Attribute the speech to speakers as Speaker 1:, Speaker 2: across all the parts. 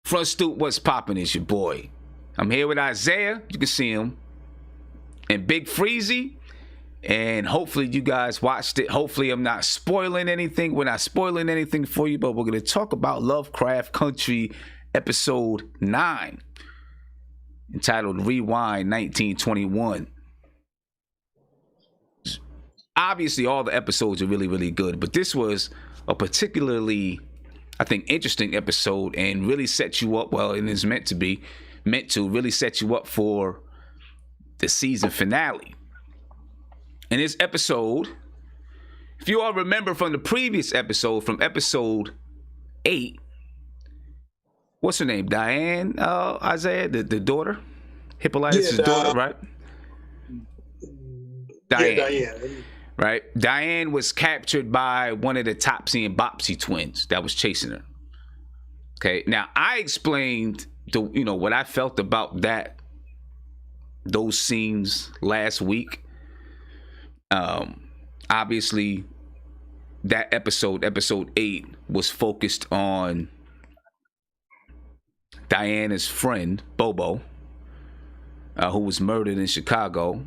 Speaker 1: Front Stoop, what's poppin'? Is your boy. I'm here with Isaiah. You can see him. And Big Freezy. And hopefully you guys watched it. Hopefully I'm not spoiling anything. We're not spoiling anything for you, but we're going to talk about Lovecraft Country episode 9, entitled Rewind 1921. Obviously all the episodes are really, really good, but this was a particularly, I think, interesting episode and really set you up, well, and is meant to really set you up for the season finale. In this episode, if you all remember from the previous episode, from episode 8, what's her name? Diane, Isaiah, the daughter? Hippolytus' daughter, right? Diane. Yeah, Diane. Right? Diane was captured by one of the Topsy and Bopsy twins that was chasing her. Okay, now I explained what I felt about those scenes last week. Obviously that episode 8, was focused on Diana's friend Bobo, who was murdered in Chicago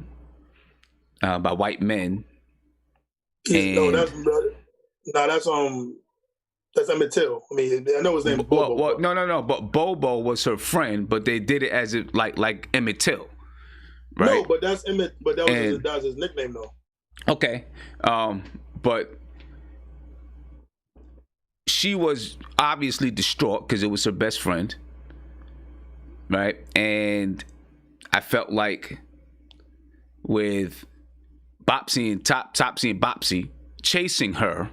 Speaker 1: by white men. And that's Emmett Till. I mean, I know his name is Bobo. Well, no. But Bobo was her friend, but they did it as it like Emmett Till, right?
Speaker 2: No, but that's Emmett. But that was his nickname, though.
Speaker 1: Okay, but she was obviously distraught because it was her best friend, right? And I felt like with Topsy and Bopsy chasing her,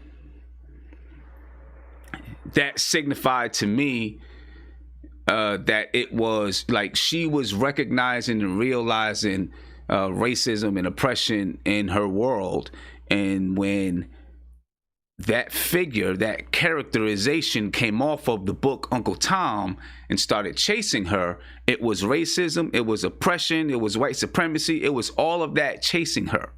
Speaker 1: that signified to me that it was like she was recognizing and realizing racism and oppression in her world. And when that figure, that characterization came off of the book Uncle Tom and started chasing her, it was racism, it was oppression, it was white supremacy, it was all of that chasing her,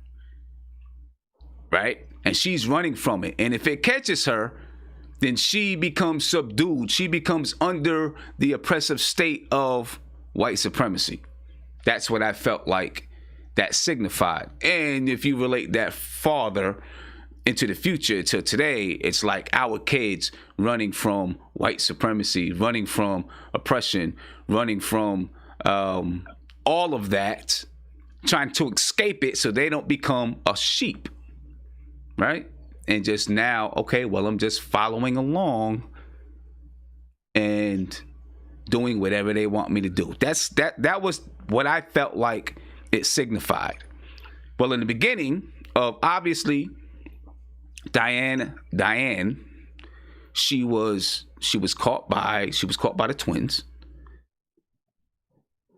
Speaker 1: right? And she's running from it. And if it catches her, then she becomes subdued. She becomes under the oppressive state of white supremacy. That's what I felt like that signified. And if you relate that farther into the future to today, it's like our kids running from white supremacy, running from oppression, running from all of that, trying to escape it so they don't become a sheep, right? And just now, okay, well, I'm just following along and doing whatever they want me to do. That was what I felt like it signified. Well, in the beginning of, obviously, Diane, she was caught by the twins.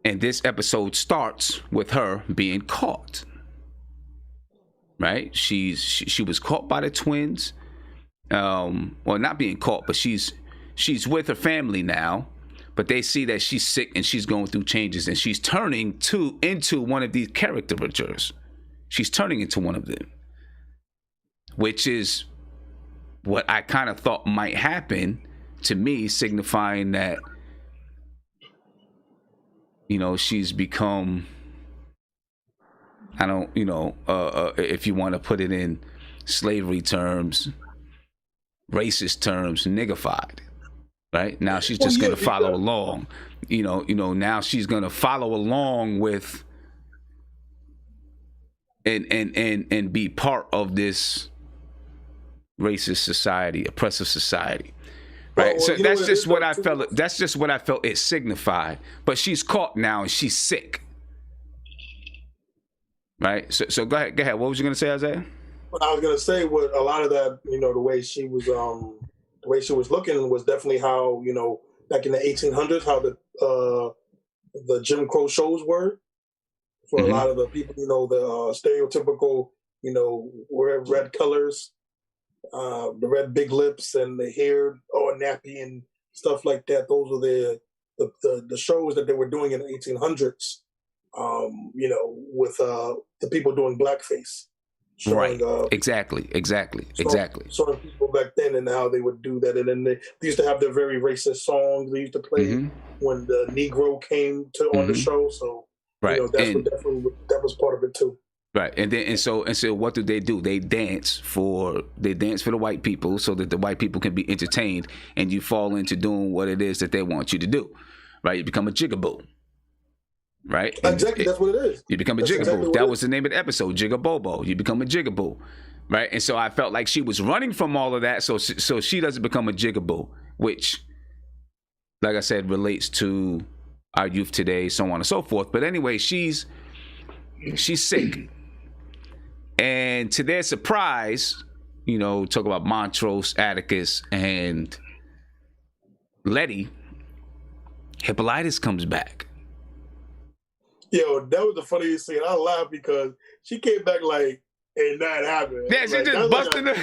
Speaker 1: And this episode starts with her being caught. Right? She was caught by the twins. Well, not being caught, but she's with her family now. But they see that she's sick and she's going through changes, and she's turning into one of these caricatures. She's turning into one of them, which is what I kind of thought might happen to me, signifying that she's become, I don't, if you want to put it in slavery terms, racist terms, niggified, right? Now she's just going to follow along, now she's going to follow along with and be part of this racist society, oppressive society. Right. So that's just what I felt. That's just what I felt it signified. But she's caught now and she's sick. Right. So go ahead. What was you gonna say, Isaiah?
Speaker 2: I was gonna say what a lot of that, the way she was looking was definitely how, back in the 1800s, how the Jim Crow shows were for a lot of the people, the stereotypical, red colors, the red big lips and the hair all nappy and stuff like that. Those were the shows that they were doing in the 1800s. With the people doing blackface.
Speaker 1: Right.
Speaker 2: showing
Speaker 1: Exactly.
Speaker 2: showing people back then and how they would do that. And then they used to have their very racist songs they used to play
Speaker 1: Mm-hmm.
Speaker 2: when the Negro came to on the
Speaker 1: Mm-hmm.
Speaker 2: show. So
Speaker 1: Right.
Speaker 2: that's what definitely that was part of it too.
Speaker 1: Right, and so what do? They dance for the white people so that the white people can be entertained, and you fall into doing what it is that they want you to do. Right, you become a jigaboo. Right,
Speaker 2: Exactly, that's what it is.
Speaker 1: You become a jigaboo. Exactly that was the name of the episode, Jigabobo. You become a jigaboo. Right, and so I felt like she was running from all of that, so she doesn't become a jigaboo, which, like I said, relates to our youth today, so on and so forth. But anyway, she's sick. And to their surprise, talk about Montrose, Atticus, and Letty, Hippolytus comes back.
Speaker 2: Yo, that was the funniest scene. I laughed because she came back like, ain't that happened.
Speaker 1: Yeah, she just busted
Speaker 2: I'm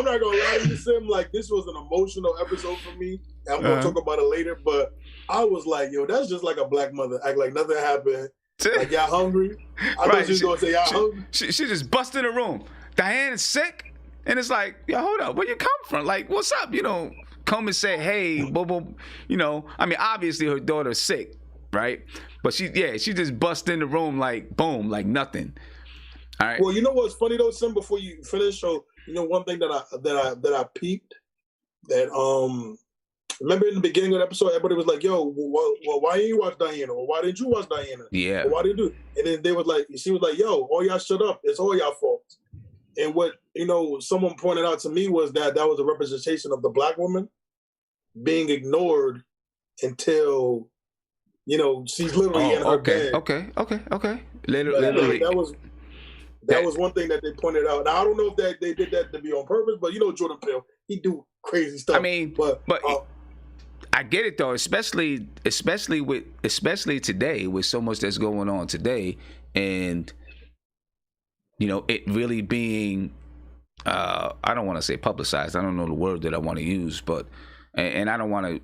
Speaker 2: not gonna lie to you, Sim. Like, this was an emotional episode for me. And I'm gonna talk about it later, but I was like, yo, that's just like a black mother. Act like nothing happened. Like, y'all hungry? I thought she was gonna say, y'all hungry. She
Speaker 1: just busted in the room. Diane's sick, and it's like, yo, hold up, where you come from? Like, what's up? Come and say, hey, boom. I mean, obviously her daughter's sick, right? But she just bust in the room like, boom, like nothing. All right.
Speaker 2: Well, you know what's funny though, Sim? Before you finish, so one thing that I peeped that remember in the beginning of the episode, everybody was like, yo, well, why didn't you watch Diana? Or why didn't you watch Diana?
Speaker 1: Yeah.
Speaker 2: Or why didn't you? And then she was like, yo, all y'all shut up. It's all y'all fault. And what, someone pointed out to me was that was a representation of the black woman being ignored until, she's literally in her bed.
Speaker 1: Okay.
Speaker 2: Literally. That was one thing that they pointed out. Now, I don't know if they did that to be on purpose, but Jordan Peele, he do crazy stuff.
Speaker 1: I mean, but I get it though, especially today with so much that's going on today, and it really being I don't want to say publicized. I don't know the word that I want to use, but and I don't want to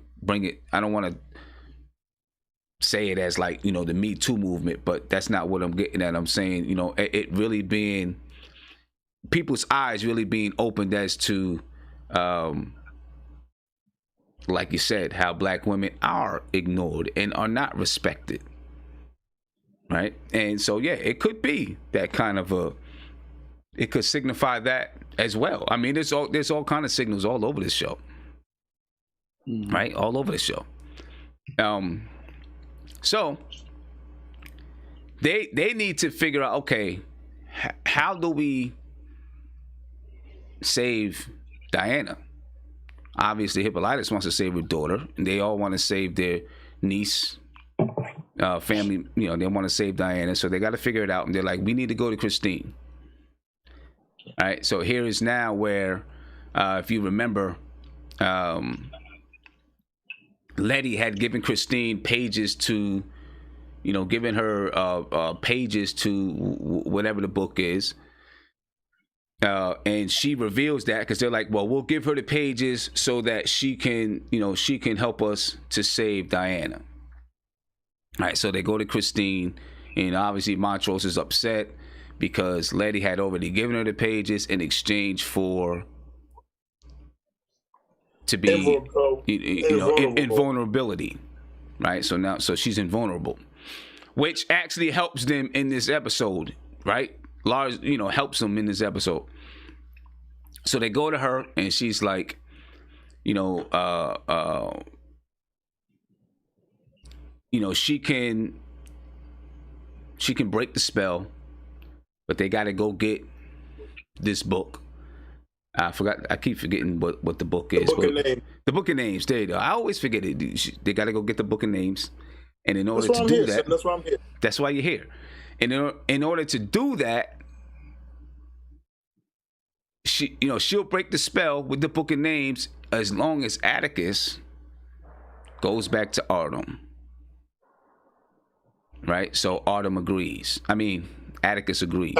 Speaker 1: say it as like the Me Too movement, but that's not what I'm getting at. I'm saying it really being people's eyes really being opened as to like you said, how black women are ignored and are not respected, right? And so it could be that kind of it could signify that as well. I mean, there's all kind of signals all over this show, right? All over the show. So they need to figure out, okay, how do we save Diana? Obviously, Hippolytus wants to save her daughter, and they all want to save their niece, family. They want to save Diana, so they got to figure it out. And they're like, we need to go to Christine. All right, so here is now where, if you remember, Letty had given Christine pages to, giving her pages to whatever the book is. And she reveals that because they're like, well, we'll give her the pages so that she can help us to save Diana. All right, so they go to Christine, and obviously Montrose is upset because Letty had already given her the pages in exchange for to be invulnerability, right? So she's invulnerable, which actually helps them in this episode, right? Lars, helps them in this episode. So they go to her, and she's like, she can break the spell, but they got to go get this book. I keep forgetting what the book is. The Book of Names. There you go. I always forget it. They got to go get the Book of Names, and in order to do that,
Speaker 2: that's why I'm here.
Speaker 1: That's why you're here. And in order to do that, she'll break the spell with the Book of Names as long as Atticus goes back to Artem. Right? So Artem agrees. Atticus agrees.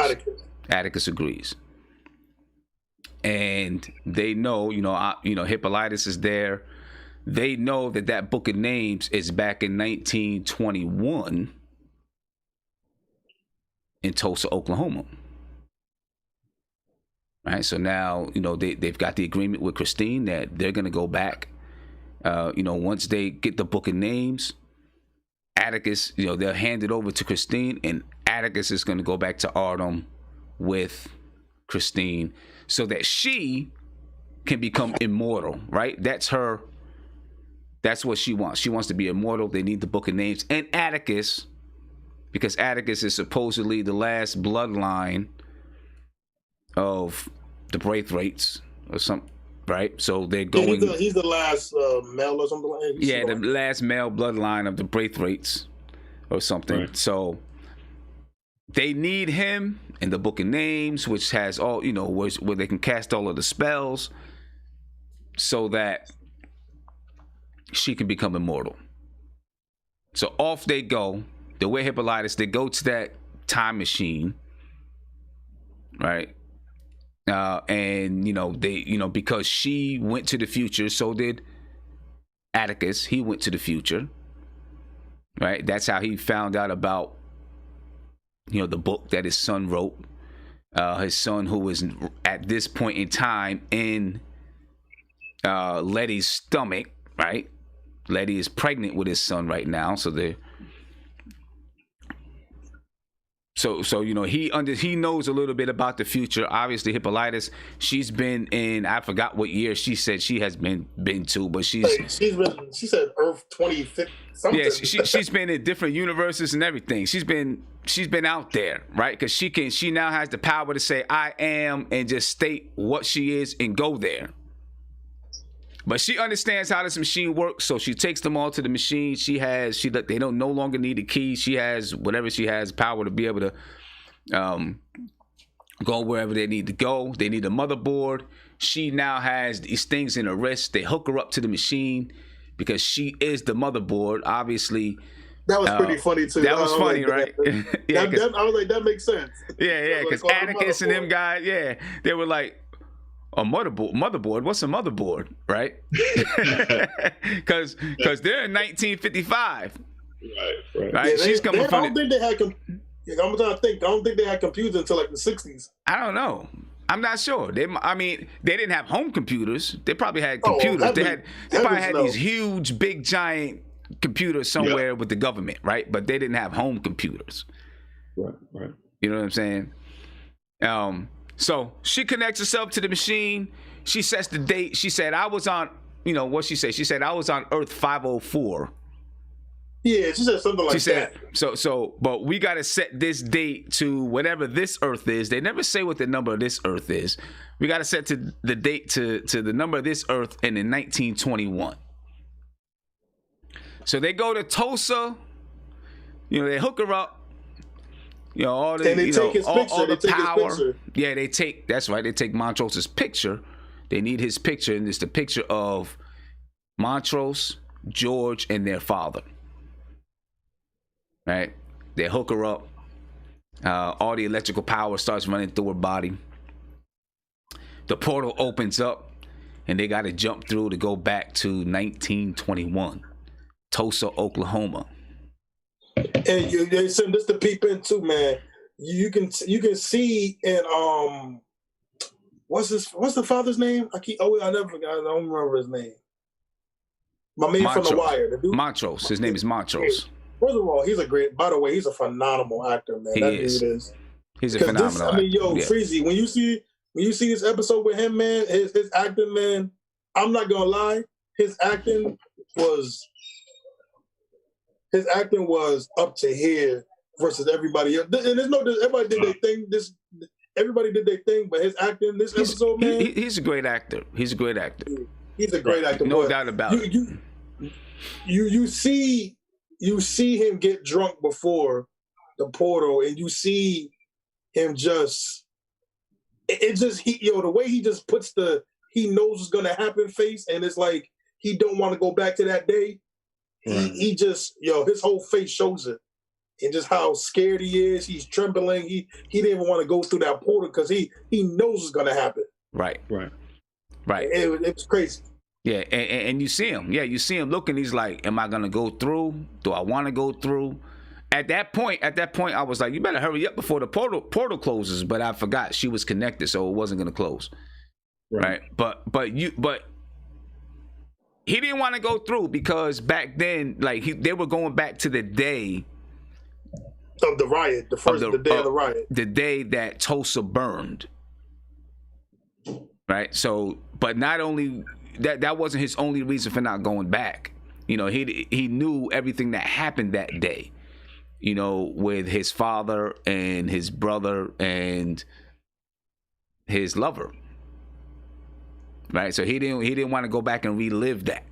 Speaker 1: Atticus agrees. And they know, Hippolytus is there. They know that Book of Names is back in 1921. in Tulsa, Oklahoma. Right, so now they've got the agreement with Christine that they're gonna go back. Once they get the book of names, Atticus, they'll hand it over to Christine, and Atticus is gonna go back to Artem with Christine so that she can become immortal. Right, that's what she wants. She wants to be immortal. They need the book of names and Atticus, because Atticus is supposedly the last bloodline of the Braithwaites or something, right? So they're going.
Speaker 2: Yeah, he's the last male or something like that.
Speaker 1: Yeah, the last male bloodline of the Braithwaites or something. Right. So they need him in the book of names, which has all where they can cast all of the spells, so that she can become immortal. So off they go. The way Hippolytus, they go to that time machine, right? And they because she went to the future, so did Atticus. He went to the future, right? That's how he found out about the book that his son wrote. His son, who was at this point in time in Letty's stomach, right? Letty is pregnant with his son right now, so they. So he knows a little bit about the future. Obviously, Hippolytus, she's been in, I forgot what year she said she has been to, but she
Speaker 2: said Earth 2050 something.
Speaker 1: Yeah, she's been in different universes and everything. She's been out there, right? Because she now has the power to say I am and just state what she is and go there. But she understands how this machine works, so she takes them all to the machine. They don't no longer need the key. She has whatever she has power to be able to go wherever they need to go. They need a motherboard. She now has these things in her wrist. They hook her up to the machine because she is the motherboard. Obviously,
Speaker 2: that was pretty funny too.
Speaker 1: That was funny, right?
Speaker 2: Yeah, I was like, that makes sense.
Speaker 1: Yeah, because Atticus and them guys, they were like, a motherboard. What's a motherboard, right? Because they're in 1955. Right.
Speaker 2: Yeah,
Speaker 1: she's coming from.
Speaker 2: I'm trying to think. I don't think they had computers until like the 60s.
Speaker 1: I don't know. I'm not sure. They didn't have home computers. They probably had computers. They probably had these huge, big, giant computers somewhere with the government, right? But they didn't have home computers.
Speaker 3: Right.
Speaker 1: You know what I'm saying? So she connects herself to the machine. She sets the date. She said, I was on, what she said? She said, I was on Earth 504.
Speaker 2: Yeah, she said something like that.
Speaker 1: But we got to set this date to whatever this Earth is. They never say what the number of this Earth is. We got to set to the date to the number of this Earth and in 1921. So they go to Tulsa. They hook her up. All the,
Speaker 2: take his picture.
Speaker 1: all the power.
Speaker 2: His picture.
Speaker 1: Yeah, that's right. They take Montrose's picture. They need his picture, and it's the picture of Montrose, George, and their father. Right? They hook her up. All the electrical power starts running through her body. The portal opens up, and they got to jump through to go back to 1921, Tulsa, Oklahoma.
Speaker 2: And you send this to peep in too, man. You can see in what's the father's name? I never forgot. I don't remember his name. My man from The Wire, the dude.
Speaker 1: Montrose. His name is Montrose.
Speaker 2: First of all, by the way, he's a phenomenal actor, man. Dude is.
Speaker 1: He's a phenomenal actor.
Speaker 2: Freezy, when you see this episode with him, man, his acting, man, I'm not gonna lie, his acting was up to here versus everybody else. And there's everybody did their thing. Everybody did their thing, but his acting this episode, man.
Speaker 1: He's a great actor. He's a great actor.
Speaker 2: He's a great actor.
Speaker 1: No doubt about it.
Speaker 2: You see him get drunk before the portal, and you see him the way he just puts he knows what's gonna happen face, and it's like he don't want to go back to that day. He just, his whole face shows it. And just how scared he is. He's trembling. He didn't even want to go through that portal because he knows it's going to happen.
Speaker 1: Right.
Speaker 2: It was crazy.
Speaker 1: Yeah, and you see him. Yeah, you see him looking. He's like, am I going to go through? Do I want to go through? At that point, I was like, you better hurry up before the portal closes. But I forgot she was connected, so it wasn't gonna close. Right. But he didn't want to go through because back then, like they were going back to the day
Speaker 2: of the riot, the day of the riot,
Speaker 1: the day that Tulsa burned. Right. So, but not only that wasn't his only reason for not going back. You know, he knew everything that happened that day. You know, with his father and his brother and his lover. Right? So he didn't want to go back and relive that.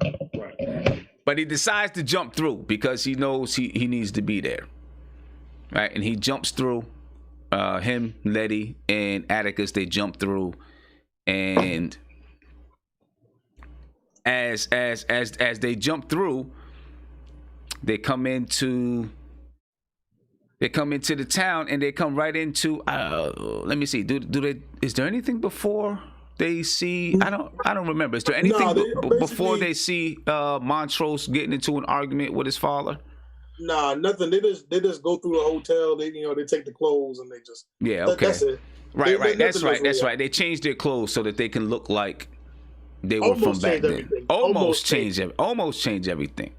Speaker 1: Right. But he decides to jump through because he knows he needs to be there. Right? And he jumps through. Him, Letty, and Atticus, they jump through, and as they jump through, they come into the town, and they come right into let me see, do they, is there anything before they see, I don't remember, is there anything before they see Montrose getting into an argument with his father?
Speaker 2: Nah, nothing. They just go through the hotel. They they take the clothes and they just
Speaker 1: okay.
Speaker 2: That's it.
Speaker 1: Right. That's right. They changed their clothes so that they can look like they were from back then. Almost change everything.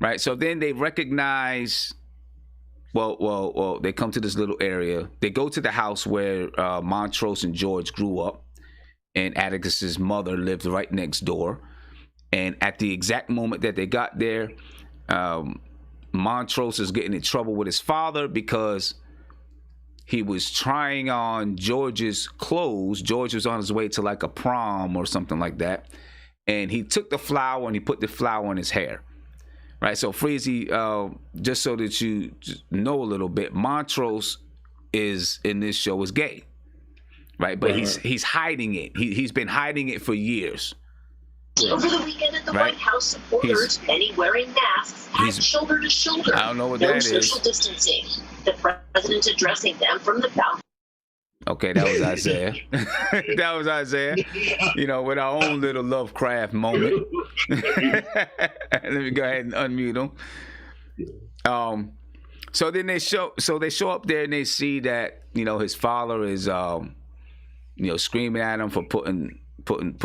Speaker 1: Right. So then they recognize. Well. They come to this little area. They go to the house where Montrose and George grew up, and Atticus's mother lived right next door. And at the exact moment that they got there, Montrose is getting in trouble with his father because he was trying on George's clothes. George was on his way to like a prom or something like that, and he took the flower and he put the flower in his hair. Right. So Freezy, just so that you know a little bit, Montrose is in this show is gay. Right. But he's hiding it. He's been hiding it for years.
Speaker 3: Over the weekend at the White House, supporters, many wearing masks, had shoulder to shoulder.
Speaker 1: I don't know what
Speaker 3: no
Speaker 1: that is.
Speaker 3: No social distancing. The president addressing them from the balcony.
Speaker 1: Okay, that was Isaiah. That was Isaiah. You know, with our own little Lovecraft moment. Let me go ahead and unmute him. So then they show up there and they see that, you know, his father is screaming at him for putting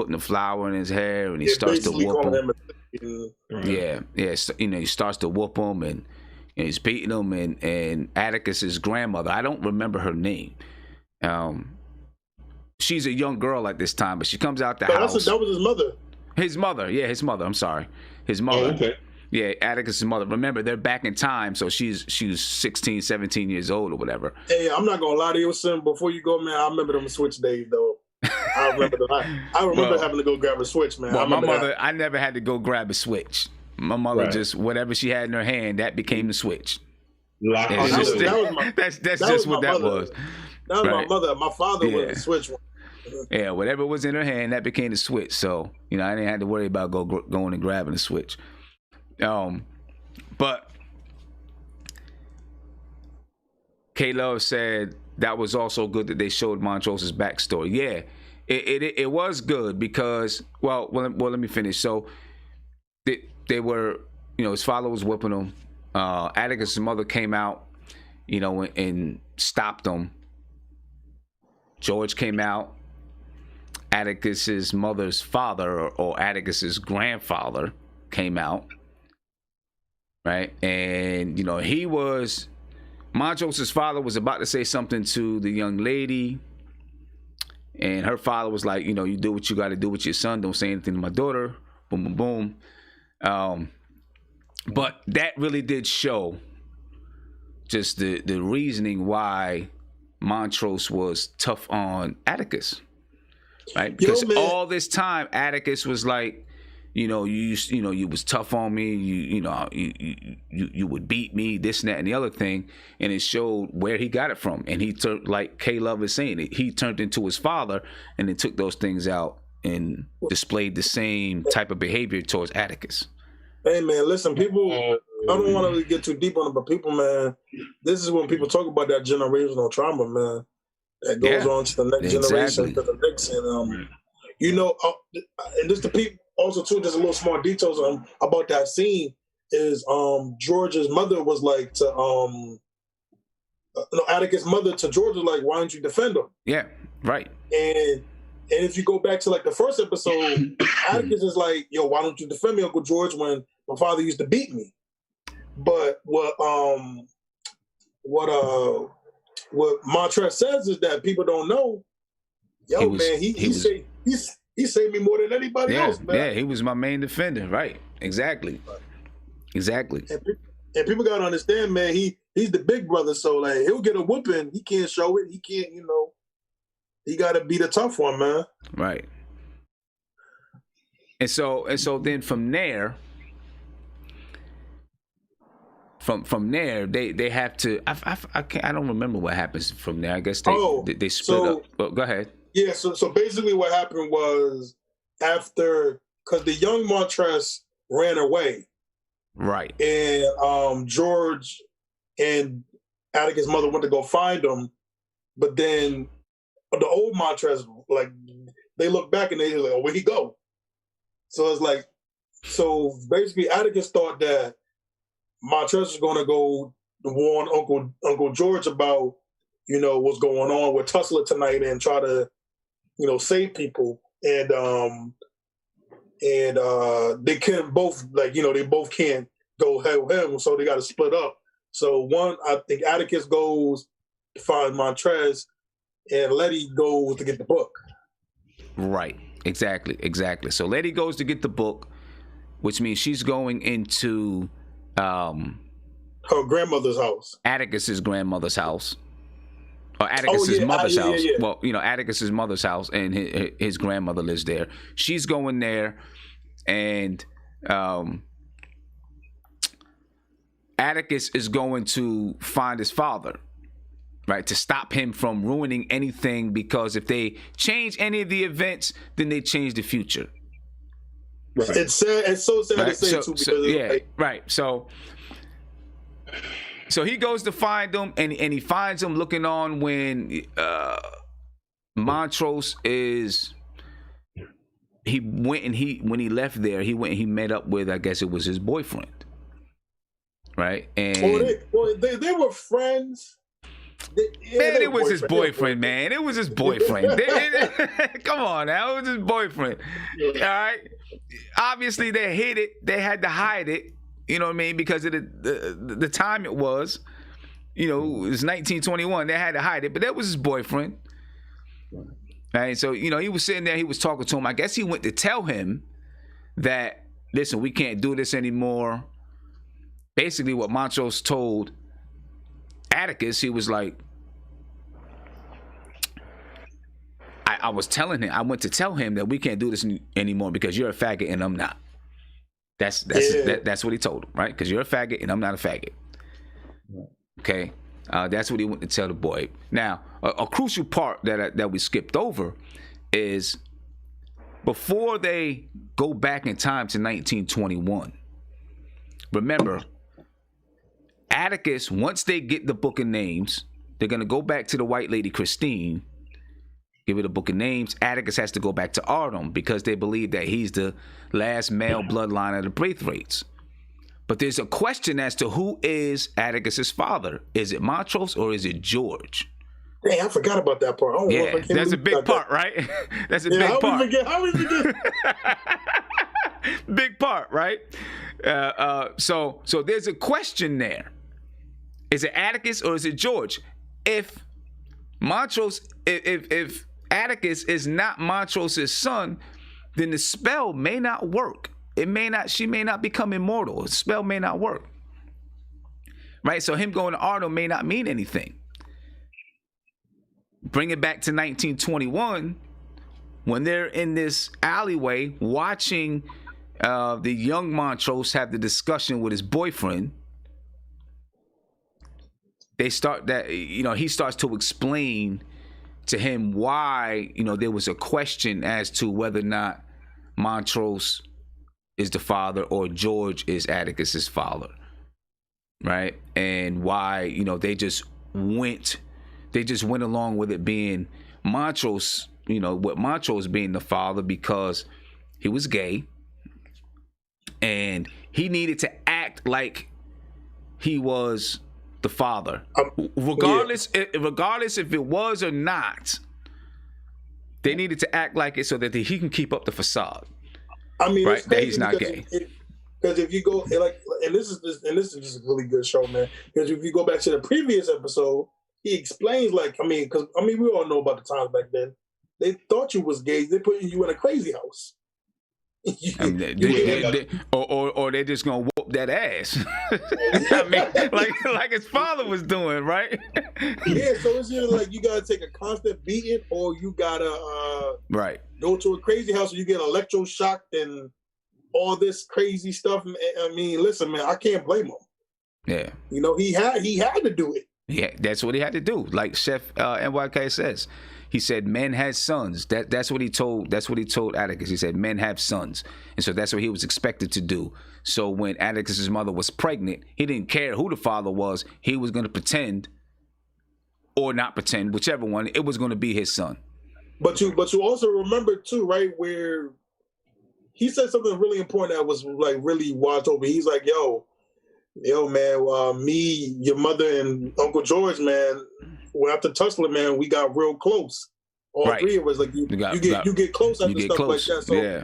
Speaker 1: the flower in his hair, and he starts to whoop him. So, you know, he starts to whoop him, and he's beating him, and Atticus's grandmother, I don't remember her name. She's a young girl at this time, but she comes out the house.
Speaker 2: That was his mother.
Speaker 1: His mother. I'm sorry. His mother.
Speaker 4: Oh, okay.
Speaker 1: Yeah, Atticus's mother. Remember, they're back in time, so she was 16, 17 years old or whatever.
Speaker 2: Hey, I'm not gonna lie to you, son. Before you go, man, I remember them Switch days, though. I remember having to go grab a Switch, man.
Speaker 1: Well, my mother, I never had to go grab a Switch. My mother just, whatever she had in her hand, that became the Switch. That's just what that was.
Speaker 2: That was my mother. My father was the Switch one.
Speaker 1: Yeah, whatever was in her hand, that became the Switch. So, you know, I didn't have to worry about going and grabbing the Switch. But K-Love said that was also good that they showed Montrose's backstory. Yeah, it was good because, well, let me finish. So they were, you know, his father was whipping him. Atticus' mother came out, you know, and stopped him. George came out. Atticus's mother's father, or Atticus's grandfather, came out. Right, and you know, Montrose's father was about to say something to the young lady, and her father was like, you know, you do what you got to do with your son. Don't say anything to my daughter. Boom, boom, boom. But that really did show just the reasoning why Montrose was tough on Atticus, right? Because all this time Atticus was like, you know, you was tough on me. You would beat me, this and that and the other thing, and it showed where he got it from. And he turned, like K-Love is saying, he turned into his father, and then took those things out and displayed the same type of behavior towards Atticus.
Speaker 2: Hey man, listen, people. I don't want to get too deep on it, but people, man, this is when people talk about that generational trauma, man, that goes on to the next generation, to the next, and you know, and just the people. Also, too, there's a little small details about that scene. is George's mother was like to no, Atticus' mother to George was like, why don't you defend him?
Speaker 1: Yeah, right.
Speaker 2: And if you go back to like the first episode, Atticus is like, yo, why don't you defend me, Uncle George, when my father used to beat me? But what Montrez says is that people don't know, yo, he saved me more than anybody else, man.
Speaker 1: Yeah, he was my main defender, right? Exactly.
Speaker 2: And people gotta understand, man, he's the big brother, so like he'll get a whooping. He can't show it. He can't, he gotta be the tough one, man.
Speaker 1: Right. And so then from there, they have to. I don't remember what happens from there. I guess they split up. But go ahead.
Speaker 2: Yeah. So basically, what happened was after, because the young Montrez ran away.
Speaker 1: Right.
Speaker 2: And George and Atticus' mother went to go find him, but then the old Montrez, like, they look back and they like, oh, where'd he go? So it's like, so basically Atticus thought that Montrez was going to go warn Uncle George about, what's going on with Tussler tonight and try to, save people. And they can't both, like, they both can't go head with him, so they got to split up. So I think Atticus goes to find Montrez, and Letty goes to get the book.
Speaker 1: Right. Exactly. So Letty goes to get the book, which means she's going into
Speaker 2: her grandmother's house,
Speaker 1: Atticus's grandmother's house. Or Atticus's mother's house. Yeah. Well, Atticus's mother's house, and his grandmother lives there. She's going there, and Atticus is going to find his father, right, to stop him from ruining anything, because if they change any of the events, then they change the future.
Speaker 2: Right. It's sad. It's so sad to say too. Because
Speaker 1: right. So he goes to find them, and he finds them looking on when Montrose is. When he left there, he went and he met up with, I guess it was his boyfriend, right? And
Speaker 2: they were friends.
Speaker 1: It was his boyfriend, man. It was his boyfriend. Come on now, it was his boyfriend. Yeah. All right. Obviously, they hid it. They had to hide it. You know what I mean? Because of the time it was. It was 1921. They had to hide it, but that was his boyfriend. Right. So he was sitting there. He was talking to him. I guess he went to tell him that, listen, we can't do this anymore. Basically, what Montrose told Atticus, he was like, I was telling him, I went to tell him that we can't do this anymore because you're a faggot and I'm not. That's what he told him, right? Because you're a faggot and I'm not a faggot. Okay, that's what he went to tell the boy. Now, a crucial part that we skipped over is before they go back in time to 1921. Remember, Atticus, once they get the book of names, they're going to go back to the white lady Christine, give her the book of names. Atticus has to go back to Artem because they believe that he's the last male bloodline of the Braithwaites. But there's a question as to who is Atticus's father. Is it Montrose or is it George?
Speaker 2: Dang, I forgot about that part.
Speaker 1: That's a big part, right? That's a big part.
Speaker 2: How we forget?
Speaker 1: Big part, right? So there's a question there. Is it Atticus or is it George? If Montrose, if Atticus is not Montrose's son, then the spell may not work. She may not become immortal. The spell may not work. Right? So him going to Artem may not mean anything. Bring it back to 1921, when they're in this alleyway watching the young Montrose have the discussion with his boyfriend. They start that, he starts to explain to him why, there was a question as to whether or not Montrose is the father or George is Atticus's father, right? And why, they just went along with it being Montrose, with Montrose being the father because he was gay and he needed to act act like he was the father, regardless if it was or not. They needed to act like it so that he can keep up the facade.
Speaker 2: I mean,
Speaker 1: right? That he's not gay.
Speaker 2: Because if you go and this is just a really good show, man. Because if you go back to the previous episode, he explains we all know about the times back then. They thought you was gay. They put you in a crazy house.
Speaker 1: Or they're just gonna whoop that ass. I mean, like his father was doing, right?
Speaker 2: Yeah, so it's either like you gotta take a constant beating, or you gotta go to a crazy house where you get electroshocked and all this crazy stuff. I mean, listen, man, I can't blame him.
Speaker 1: Yeah,
Speaker 2: he had to do it.
Speaker 1: Yeah, that's what he had to do. Like Chef NYK says. He said men had sons. That's what he told Atticus. He said men have sons. And so that's what he was expected to do. So when Atticus's mother was pregnant, he didn't care who the father was. He was going to pretend or not pretend, whichever one, it was going to be his son.
Speaker 2: But you also remember too, right, where he said something really important that was like really watched over. He's like, yo man, me, your mother, and Uncle George, man, well, after Tussler, man, we got real close. All three of us, like you get close after stuff like that. So,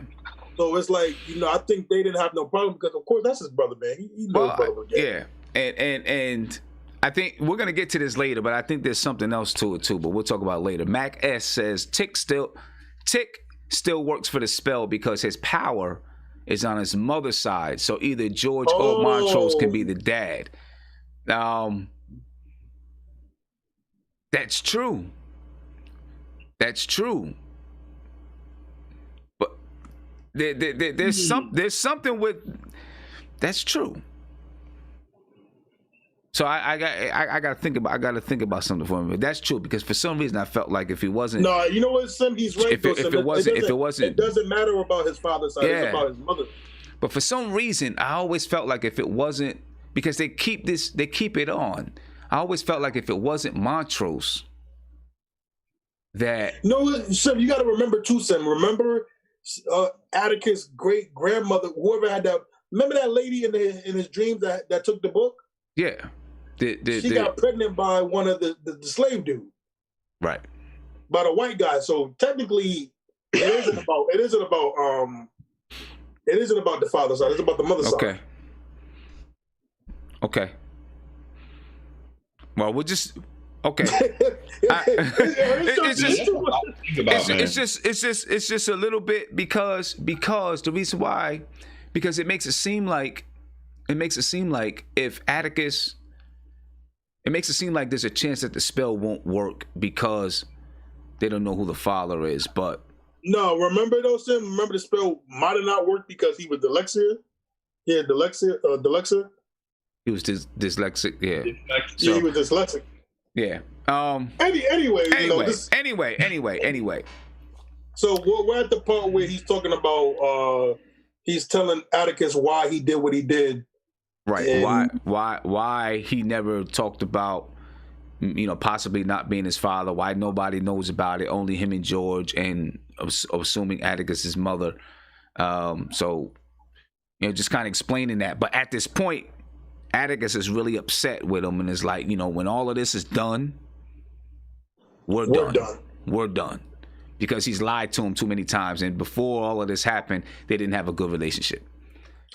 Speaker 2: so it's like, I think they didn't have no problem because, of course, that's his brother, man. He knows his brother was gay.
Speaker 1: Yeah, and I think we're gonna get to this later, but I think there's something else to it too. But we'll talk about it later. Mac S says Tick still works for the spell because his power is on his mother's side. So either George or Montrose can be the dad. That's true. But there's something with that's true. So I got to think about something for him. That's true because for some reason I felt like if he wasn't.
Speaker 2: No, you know what, Sim? He's right.
Speaker 1: If it wasn't,
Speaker 2: it doesn't matter about his father's side. Yeah. It's about his mother.
Speaker 1: But for some reason, I always felt like if it wasn't, because they keep it on. I always felt like if it wasn't Montrose, that
Speaker 2: Sim, you got to remember too, Sim. Remember Atticus' great grandmother, whoever had that. Remember that lady in his dreams that took the book?
Speaker 1: Yeah.
Speaker 2: She got pregnant by one of the slave dude,
Speaker 1: right?
Speaker 2: By the white guy. So technically, it isn't about the father's side. It's about the mother's side. Okay. Well, we'll just it's just a little bit because the reason why, because it makes it seem like if Atticus. It makes it seem like there's a chance that the spell won't work because they don't know who the father is. But no, remember though, Sim? Remember the spell might have not worked because he was dyslexia. Yeah, dyslexia. He was
Speaker 1: dyslexic. Yeah.
Speaker 2: So, he was dyslexic.
Speaker 1: Yeah.
Speaker 2: Anyway. So we're at the part where he's talking about he's telling Atticus why he did what he did.
Speaker 1: Right. And why he never talked about, possibly not being his father, why nobody knows about it, only him and George, and assuming Atticus's mother. So, just kind of explaining that. But at this point, Atticus is really upset with him and is like, when all of this is done, we're done. Because he's lied to him too many times. And before all of this happened, they didn't have a good relationship.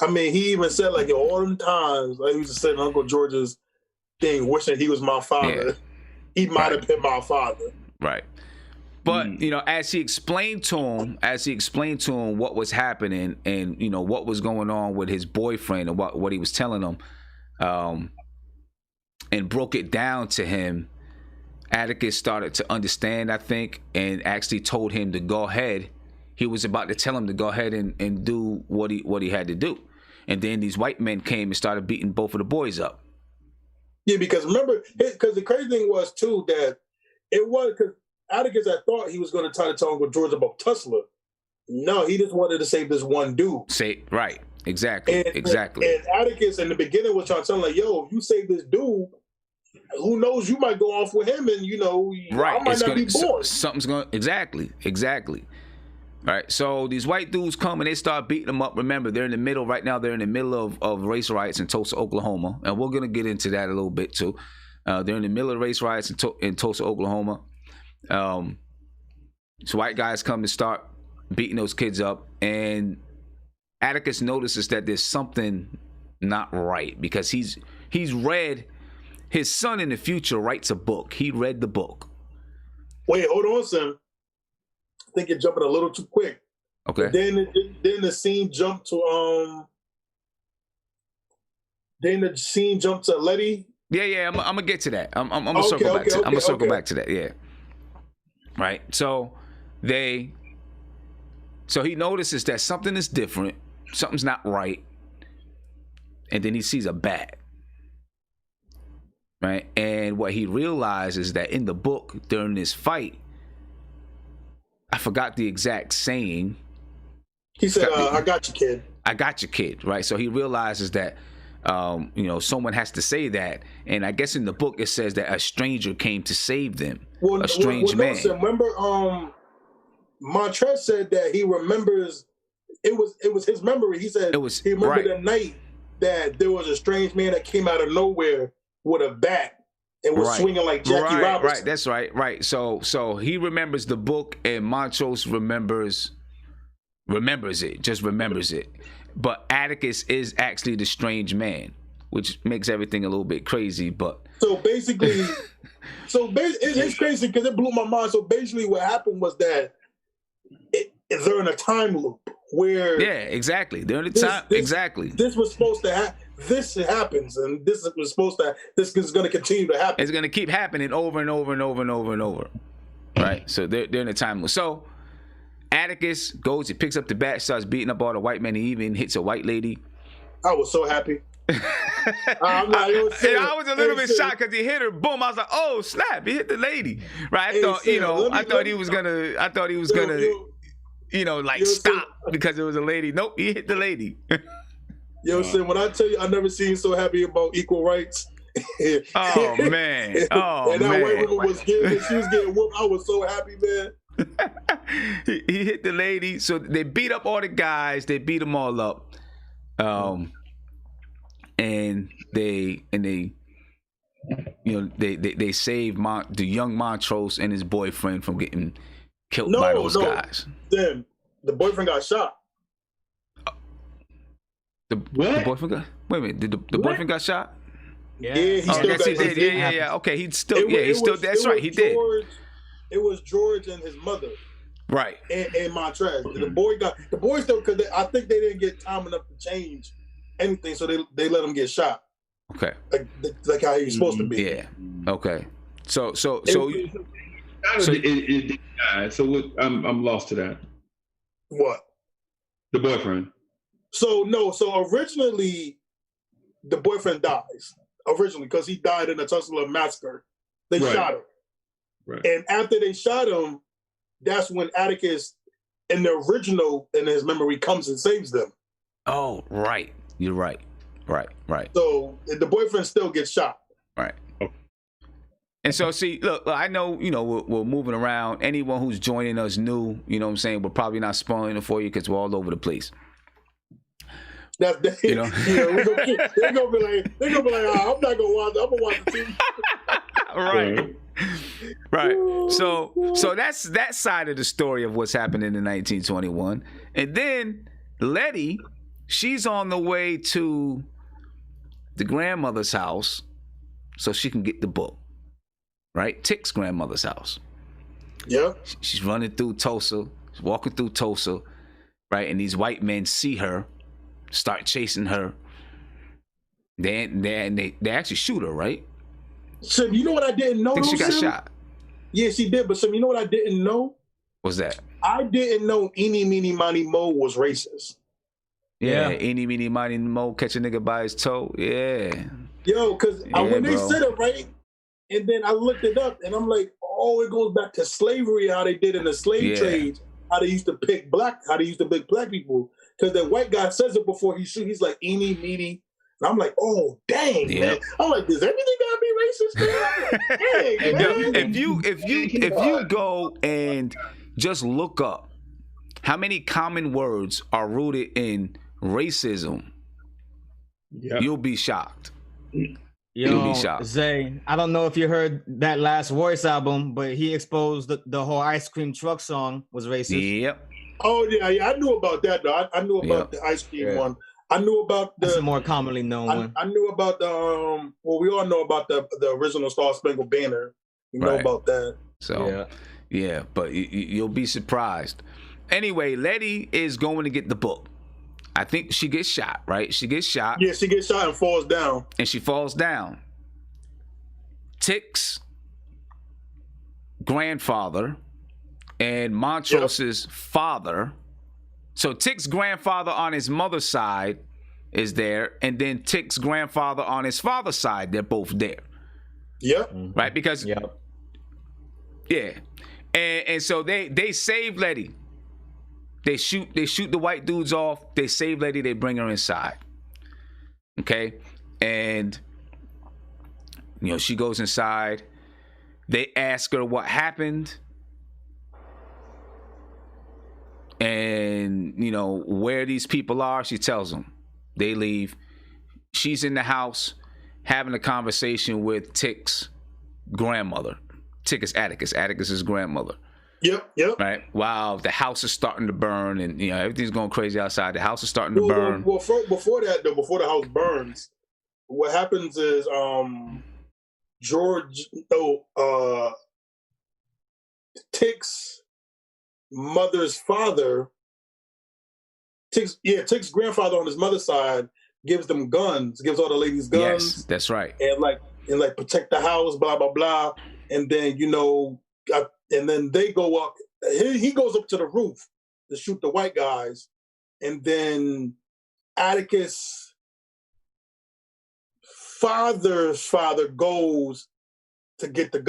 Speaker 2: I mean, he even said, like, all them times, like he used to say in Uncle George's thing, wishing he was my father. Yeah. He might have been my father.
Speaker 1: Right. But, as he explained to him what was happening and, what was going on with his boyfriend and what he was telling him, and broke it down to him, Atticus started to understand, I think, and actually told him to go ahead. He was about to tell him to go ahead and do what he had to do. And then these white men came and started beating both of the boys up.
Speaker 2: Yeah, because remember, because the crazy thing was, too, that it was because Atticus had thought he was going to try to tell Uncle George about Tussler. No, he just wanted to save this one dude.
Speaker 1: Right. Exactly.
Speaker 2: And Atticus in the beginning was trying to tell him, like, yo, if you save this dude, who knows, you might go off with him and,
Speaker 1: right.
Speaker 2: I might not be born.
Speaker 1: Something's going to... Exactly. Right, so these white dudes come and they start beating them up. Remember, they're in the middle right now. They're in the middle of race riots in Tulsa, Oklahoma, and we're gonna get into that a little bit too. They're in the middle of race riots in Tulsa, Oklahoma. So white guys come to start beating those kids up, and Atticus notices that there's something not right because he's read. His son in the future writes a book. He read the book.
Speaker 2: Wait, hold on, son. I think you're jumping a little too quick.
Speaker 1: Okay.
Speaker 2: Then the scene jumped to Letty.
Speaker 1: Yeah. I'm gonna get to that. I'm gonna circle back. I'm gonna circle back to that. Yeah. Right. So he notices that something is different. Something's not right. And then he sees a bat. Right. And what he realizes is that in the book during this fight, I forgot the exact saying.
Speaker 2: He said, I got you, kid.
Speaker 1: I got you, kid. Right. So he realizes that, someone has to say that. And I guess in the book, it says that a stranger came to save them. A strange man.
Speaker 2: No, remember, Montrez said that he remembers, it was his memory. He said he remembered the night that there was a strange man that came out of nowhere with a bat and was swinging like Jackie Robinson.
Speaker 1: Right, that's right. So he remembers the book, and Montrose remembers it. But Atticus is actually the strange man, which makes everything a little bit crazy. But
Speaker 2: so basically, it's crazy because it blew my mind. So basically, what happened was that they're in a time loop where
Speaker 1: exactly. They're in a time exactly.
Speaker 2: This was supposed to happen. This happens, and this is going to continue to happen.
Speaker 1: It's going to keep happening over and over and over and over and over. Right? So they're in a time loop. So Atticus goes, he picks up the bat, starts beating up all the white men. He even hits a white lady.
Speaker 2: I was so happy.
Speaker 1: I was a little bit shocked because he hit her. Boom! I was like, "Oh snap! He hit the lady!" Right? I thought he was gonna, stop because it was a lady. Nope, he hit the lady.
Speaker 2: Son, when I tell you, I never seen so happy about equal rights.
Speaker 1: Oh man!
Speaker 2: And that white woman was she was getting whooped. I was so happy, man.
Speaker 1: He hit the lady, so they beat up all the guys. They beat them all up, and they save the young Montrose and his boyfriend from getting killed by those guys.
Speaker 2: Then the boyfriend got shot.
Speaker 1: The boyfriend got. Wait a minute. Did the boyfriend got shot?
Speaker 2: Yeah. He did.
Speaker 1: Yeah. Okay, he still. That's right. He did.
Speaker 2: It was George and his mother.
Speaker 1: Right.
Speaker 2: And Montrez. The boy still, because I think they didn't get time enough to change anything, so they let him get shot.
Speaker 1: Okay.
Speaker 2: Like how he was supposed to be.
Speaker 1: Yeah. Okay. So
Speaker 4: what? I'm lost to that.
Speaker 2: What?
Speaker 4: The boyfriend.
Speaker 2: So originally, the boyfriend dies. Originally, because he died in the Tulsa massacre. They shot him.
Speaker 4: Right.
Speaker 2: And after they shot him, that's when Atticus, in the original, in his memory, comes and saves them.
Speaker 1: Oh, right. You're right. Right.
Speaker 2: So the boyfriend still gets shot.
Speaker 1: Right. And so, see, look, I know, we're moving around. Anyone who's joining us new, you know what I'm saying, we're probably not spoiling it for you because we're all over the place.
Speaker 2: They're gonna be like, I'm not gonna watch. I'm gonna watch the TV.
Speaker 1: Right. So that's that side of the story of what's happening in 1921. And then Letty, she's on the way to the grandmother's house so she can get the book. Right? Tick's grandmother's house.
Speaker 2: Yeah.
Speaker 1: She's running through Tulsa. She's walking through Tulsa. Right? And these white men see her, start chasing her. They actually shoot her, right?
Speaker 2: So you know what I didn't know?
Speaker 1: I think she got shot.
Speaker 2: Yeah, she did. But so you know what I didn't know?
Speaker 1: What's that?
Speaker 2: I didn't know Eeny, Meeny, Miny, Mo was racist.
Speaker 1: Yeah, Eeny, Meeny, Miny, Mo, catch a nigga by his toe. Yeah.
Speaker 2: Yo, because when they said it, right? And then I looked it up, and I'm like, oh, it goes back to slavery, how they did in the slave trade, how they used to pick black people. Because the white guy says it before he shoots. He's like, eeny, meeny. And I'm like, oh, dang, man. I'm like, does everything gotta be racist, man? Dang, man.
Speaker 1: If you go and just look up how many common words are rooted in racism?
Speaker 4: Yep.
Speaker 1: You'll be shocked.
Speaker 5: Yo,
Speaker 1: be shocked.
Speaker 5: Zay, I don't know if you heard that last Royce album, but he exposed the whole ice cream truck song was racist.
Speaker 1: Yep.
Speaker 2: Oh yeah, I knew about that though. I knew about the ice cream one. I knew about
Speaker 5: That's a more commonly known one.
Speaker 2: I knew about the well, we all know about the original Star Spangled Banner. You know about that.
Speaker 1: So yeah, but you'll be surprised. Anyway, Letty is going to get the book. I think she gets shot, right? She gets shot.
Speaker 2: Yeah, she gets shot and falls down.
Speaker 1: And she falls down. Tick's grandfather and Montrose's father. So Tick's grandfather on his mother's side is there, and then Tick's grandfather on his father's side, they're both there.
Speaker 2: Yep.
Speaker 1: Right? Because yeah. And so they save Letty. They shoot the white dudes off. They save Letty. They bring her inside. Okay, and she goes inside. They ask her what happened, and where these people are. She tells them. They leave. She's in the house having a conversation with Tick's grandmother. Tick is Atticus. Atticus's grandmother.
Speaker 2: Yep.
Speaker 1: Right. Wow. The house is starting to burn, and everything's going crazy outside. The house is starting to burn.
Speaker 2: Well, before that, though, before the house burns, what happens is Tick's mother's father, Tick's grandfather on his mother's side gives them guns, gives all the ladies guns.
Speaker 1: Yes, that's right.
Speaker 2: And protect the house, blah blah blah, and then and then they go up. He goes up to the roof to shoot the white guys, and then Atticus' father's father goes to get to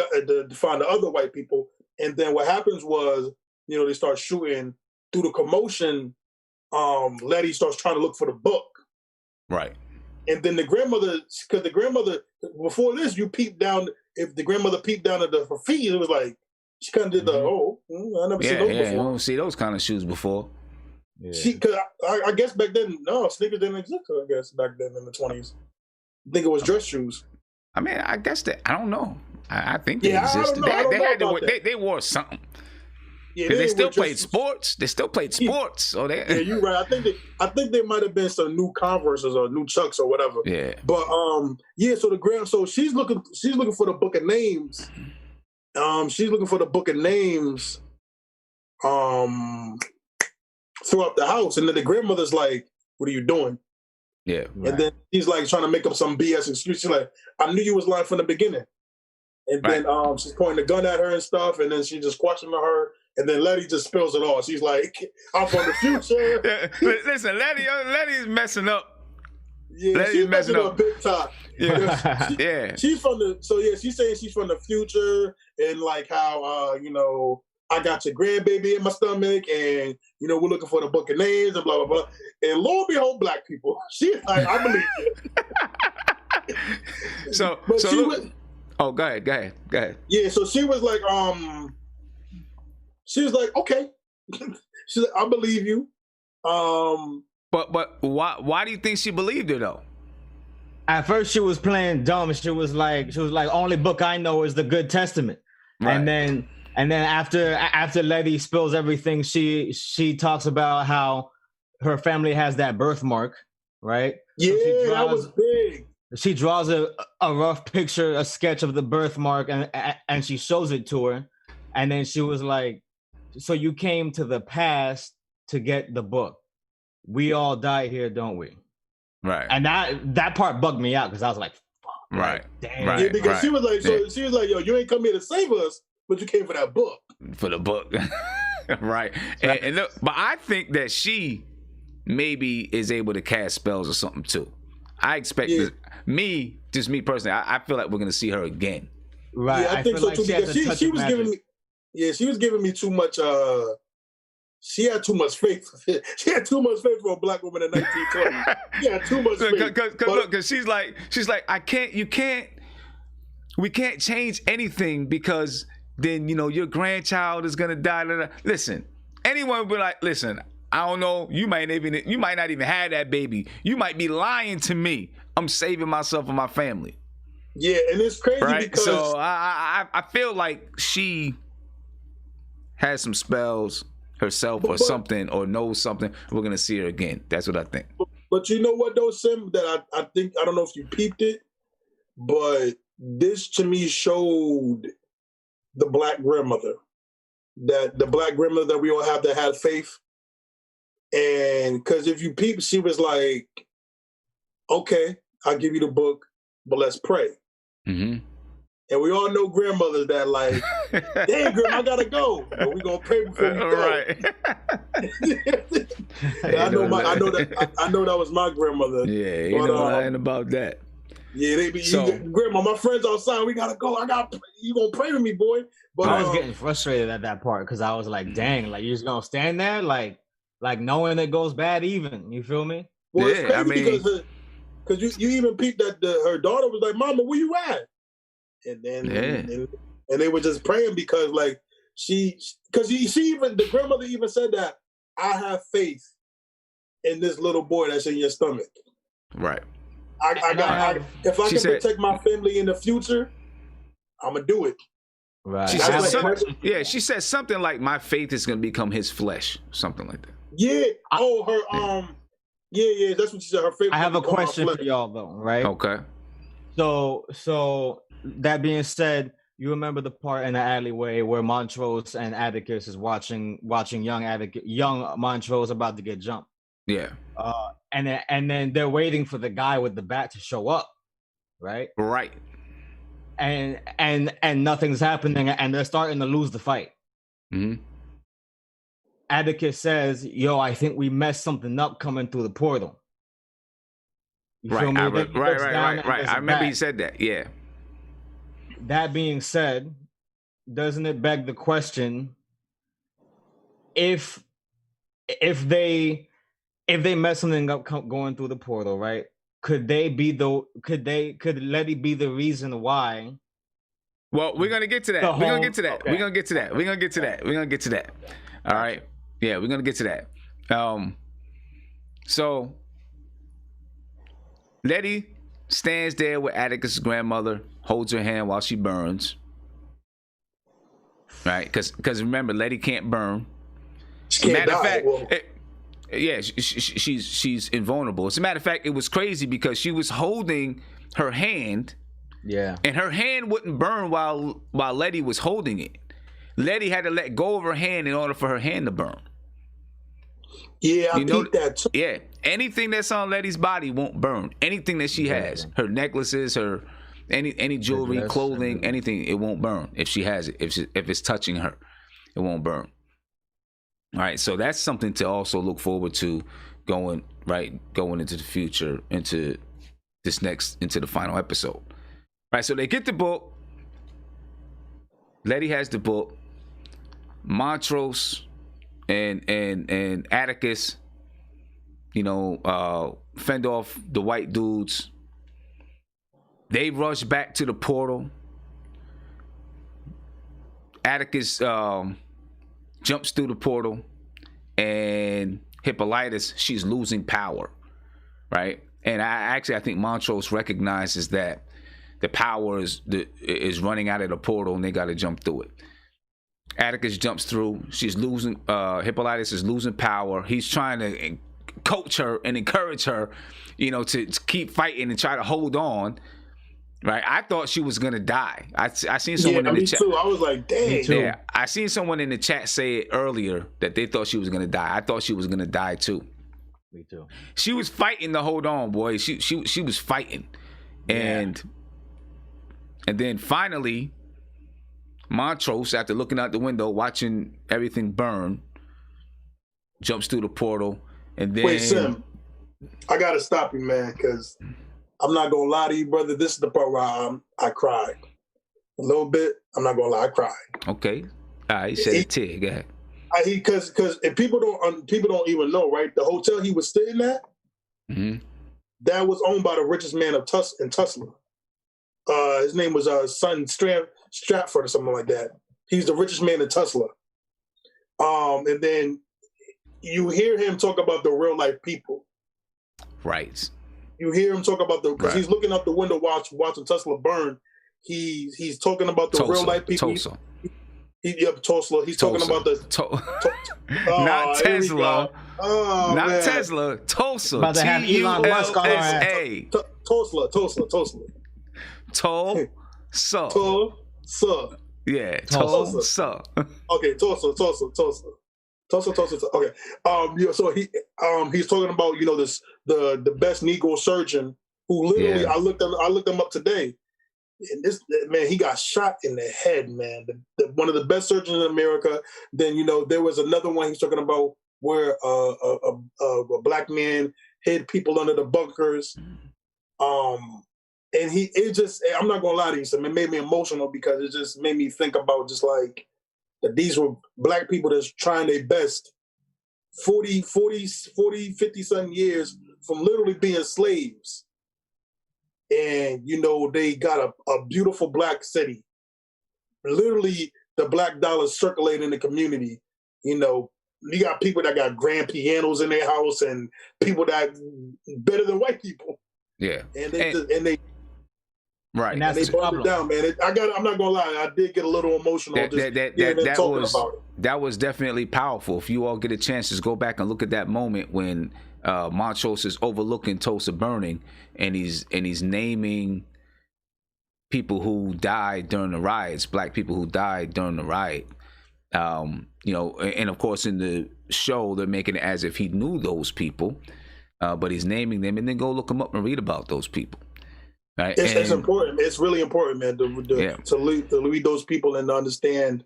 Speaker 2: find the other white people. And then what happens was, they start shooting. Through the commotion, Letty starts trying to look for the book.
Speaker 1: Right.
Speaker 2: And then the grandmother, because the grandmother, before this, you peeped down. If the grandmother peeped down at her feet, it was like. She kind of did I never seen those before.
Speaker 1: You don't see those kind of shoes before.
Speaker 2: Yeah. Cause I guess back then, no, sneakers didn't exist. I guess back then in the 20s, I think it was dress shoes.
Speaker 1: I mean, I guess I don't know. I think they existed. They wore something. Yeah, they still played sports. They still played sports. So
Speaker 2: yeah, you're right. I think they might have been some new Converses or new Chucks or whatever.
Speaker 1: Yeah.
Speaker 2: But so she's looking for the book of names. She's looking for the book of names throughout the house. And then the grandmother's like, what are you doing?
Speaker 1: Yeah.
Speaker 2: Right. And then he's like trying to make up some BS excuse. She's like, I knew you was lying from the beginning. And then she's pointing the gun at her and stuff. And then she's just questioning her. And then Letty just spills it all. She's like, I'm from the future.
Speaker 1: Listen, Letty's messing up.
Speaker 2: Yeah, she's messing up big time.
Speaker 1: Yeah.
Speaker 2: She's from she's saying she's from the future and like how I got your grandbaby in my stomach and we're looking for the book of names and blah blah blah. And lo and behold, black people. She's like, I believe it.
Speaker 1: Go ahead.
Speaker 2: Yeah, so she was like, okay. She's like, I believe you.
Speaker 1: But why do you think she believed her though?
Speaker 5: At first she was playing dumb. She was like, only book I know is the Good Testament. Right. And then after Letty spills everything, she talks about how her family has that birthmark, right?
Speaker 2: Yeah, so that was big.
Speaker 5: She draws a rough picture, a sketch of the birthmark, and she shows it to her. And then she was like, so you came to the past to get the book. We all die here, don't we?
Speaker 1: Right.
Speaker 5: And that part bugged me out because I was like, fuck.
Speaker 1: Right.
Speaker 5: Damn.
Speaker 1: Right.
Speaker 2: Yeah, because she was like, she was like, yo, you ain't come here to save us, but you came for that book.
Speaker 1: For the book. Right. And look, but I think that she maybe is able to cast spells or something too. I expect me personally, I feel like we're gonna see her again.
Speaker 5: Right.
Speaker 2: Yeah, I think so like too, because she was giving me she was giving me too much she had too much faith. She had too much faith for a black woman in 1920. She had too much faith.
Speaker 1: Because she's like, we can't change anything because then your grandchild is gonna die. Listen, anyone would be like, listen, I don't know. You might not even have that baby. You might be lying to me. I'm saving myself and my family.
Speaker 2: Yeah, and it's crazy because
Speaker 1: so I feel like she has some spells herself or something, or knows something. We're gonna see her again. That's what I think.
Speaker 2: But you know what though, Sim? That I think, I don't know if you peeped it, but this to me showed the black grandmother. That the black grandmother that we all have that had faith. And because if you peep, she was like, okay, I'll give you the book, but let's pray. Mm-hmm. And we all know grandmothers that like, damn, grandma, I gotta go, but we're gonna pray before we go.
Speaker 1: Right.
Speaker 2: I know that was my grandmother.
Speaker 1: Yeah, ain't no lying about that.
Speaker 2: Yeah, they be grandma, my friends outside, we gotta go. You gonna pray with me, boy. But
Speaker 5: I was getting frustrated at that part because I was like, dang, like you're just gonna stand there like knowing it goes bad even. You feel me?
Speaker 2: Well, it's crazy because you even peeped that her daughter was like, Mama, where you at? And then and they were just praying because like she even, the grandmother even said that I have faith in this little boy that's in your stomach.
Speaker 1: Right.
Speaker 2: If I can protect my family in the future, I'm gonna do it.
Speaker 1: Right. She said something like, my faith is gonna become his flesh, something like that.
Speaker 2: Yeah. Yeah, that's what she said. Her faith.
Speaker 5: I have a question for y'all though, right?
Speaker 1: Okay.
Speaker 5: So that being said, you remember the part in the alleyway where Montrose and Atticus is watching young Montrose about to get jumped.
Speaker 1: Yeah.
Speaker 5: And then they're waiting for the guy with the bat to show up, right?
Speaker 1: Right.
Speaker 5: And nothing's happening, and they're starting to lose the fight. Mm-hmm. Atticus says, "Yo, I think we messed something up coming through the portal." You feel me?
Speaker 1: Right. I remember he said that. Yeah.
Speaker 5: That being said, doesn't it beg the question, if they mess something up going through the portal, right? Could Letty be the reason why?
Speaker 1: Well, we're gonna get to that. We're gonna get to that. We're gonna get to that. All right. Yeah, we're gonna get to that. So Letty stands there with Atticus' grandmother, holds her hand while she burns. Right? Because remember, Letty can't burn. Matter of fact, she's invulnerable. As a matter of fact, it was crazy because she was holding her hand.
Speaker 5: Yeah. And
Speaker 1: her hand wouldn't burn while Letty was holding it. Letty had to let go of her hand in order for her hand to burn.
Speaker 2: Yeah, I peeped that too.
Speaker 1: Yeah. Anything that's on Letty's body won't burn. Anything that she has, her necklaces, her any jewelry, clothing, anything, it won't burn if she has it. If it's touching her, it won't burn. All right, so that's something to also look forward to going into the future, into the final episode. All right, so they get the book. Letty has the book. Montrose and Atticus, fend off the white dudes. They rush back to the portal. Atticus jumps through the portal, and Hippolytus, she's losing power, right? And I think Montrose recognizes that the power is running out of the portal, and they got to jump through it. Atticus jumps through. She's losing. Hippolytus is losing power. He's trying to coach her and encourage her, to keep fighting and try to hold on. Right, I thought she was gonna die. I seen someone in the chat.
Speaker 2: Too. I was like, dang.
Speaker 1: Yeah, I seen someone in the chat say it earlier that they thought she was gonna die. I thought she was gonna die too.
Speaker 5: Me too.
Speaker 1: She was fighting to hold on, boy. She was fighting, and then finally, Montrose, after looking out the window, watching everything burn, jumps through the portal, and then.
Speaker 2: Wait, Sim, I gotta stop you, man, because. I'm not gonna lie to you, brother. This is the part where I cried a little bit. I'm not gonna lie, I cried.
Speaker 1: Okay, all right. Shed a tear. Go ahead.
Speaker 2: Because if people don't even know, right? The hotel he was staying at, that was owned by the richest man in Tulsa. His name was son Stratford or something like that. He's the richest man in Tulsa. And then you hear him talk about the real life people.
Speaker 1: Right.
Speaker 2: You hear him talk about because he's looking out the window watching Tesla burn. He's talking about the real life people.
Speaker 1: Tulsa.
Speaker 2: Tulsa. He's talking about the
Speaker 1: not Tesla.
Speaker 2: Oh,
Speaker 1: not
Speaker 2: man.
Speaker 1: Tesla. Tulsa.
Speaker 5: About to have Elon Musk on our
Speaker 2: Tulsa.
Speaker 1: Tulsa. Yeah, Tulsa.
Speaker 2: Okay, Tulsa. Okay. So he's talking about the best Negro surgeon who literally I looked him up today. And this man, he got shot in the head, man. One of the best surgeons in America. Then there was another one he's talking about where a black man hid people under the bunkers. And I'm not gonna lie to you, so it made me emotional because it just made me think about just like that these were black people that's trying their best 40, 50 something years from literally being slaves. And, they got a beautiful black city. Literally the black dollar circulating in the community. You got people that got grand pianos in their house and people that better than white people.
Speaker 1: Yeah.
Speaker 2: And they
Speaker 1: right.
Speaker 2: And they burned it down, man. I'm not gonna lie, I did get a little emotional
Speaker 1: that was definitely powerful. If you all get a chance, just go back and look at that moment when Montrose is overlooking Tulsa burning, and he's naming people who died during the riots, black people who died during the riot. And of course in the show they're making it as if he knew those people, but he's naming them, and then go look them up and read about those people. Right.
Speaker 2: It's important. It's really important, man, to lead those people and to understand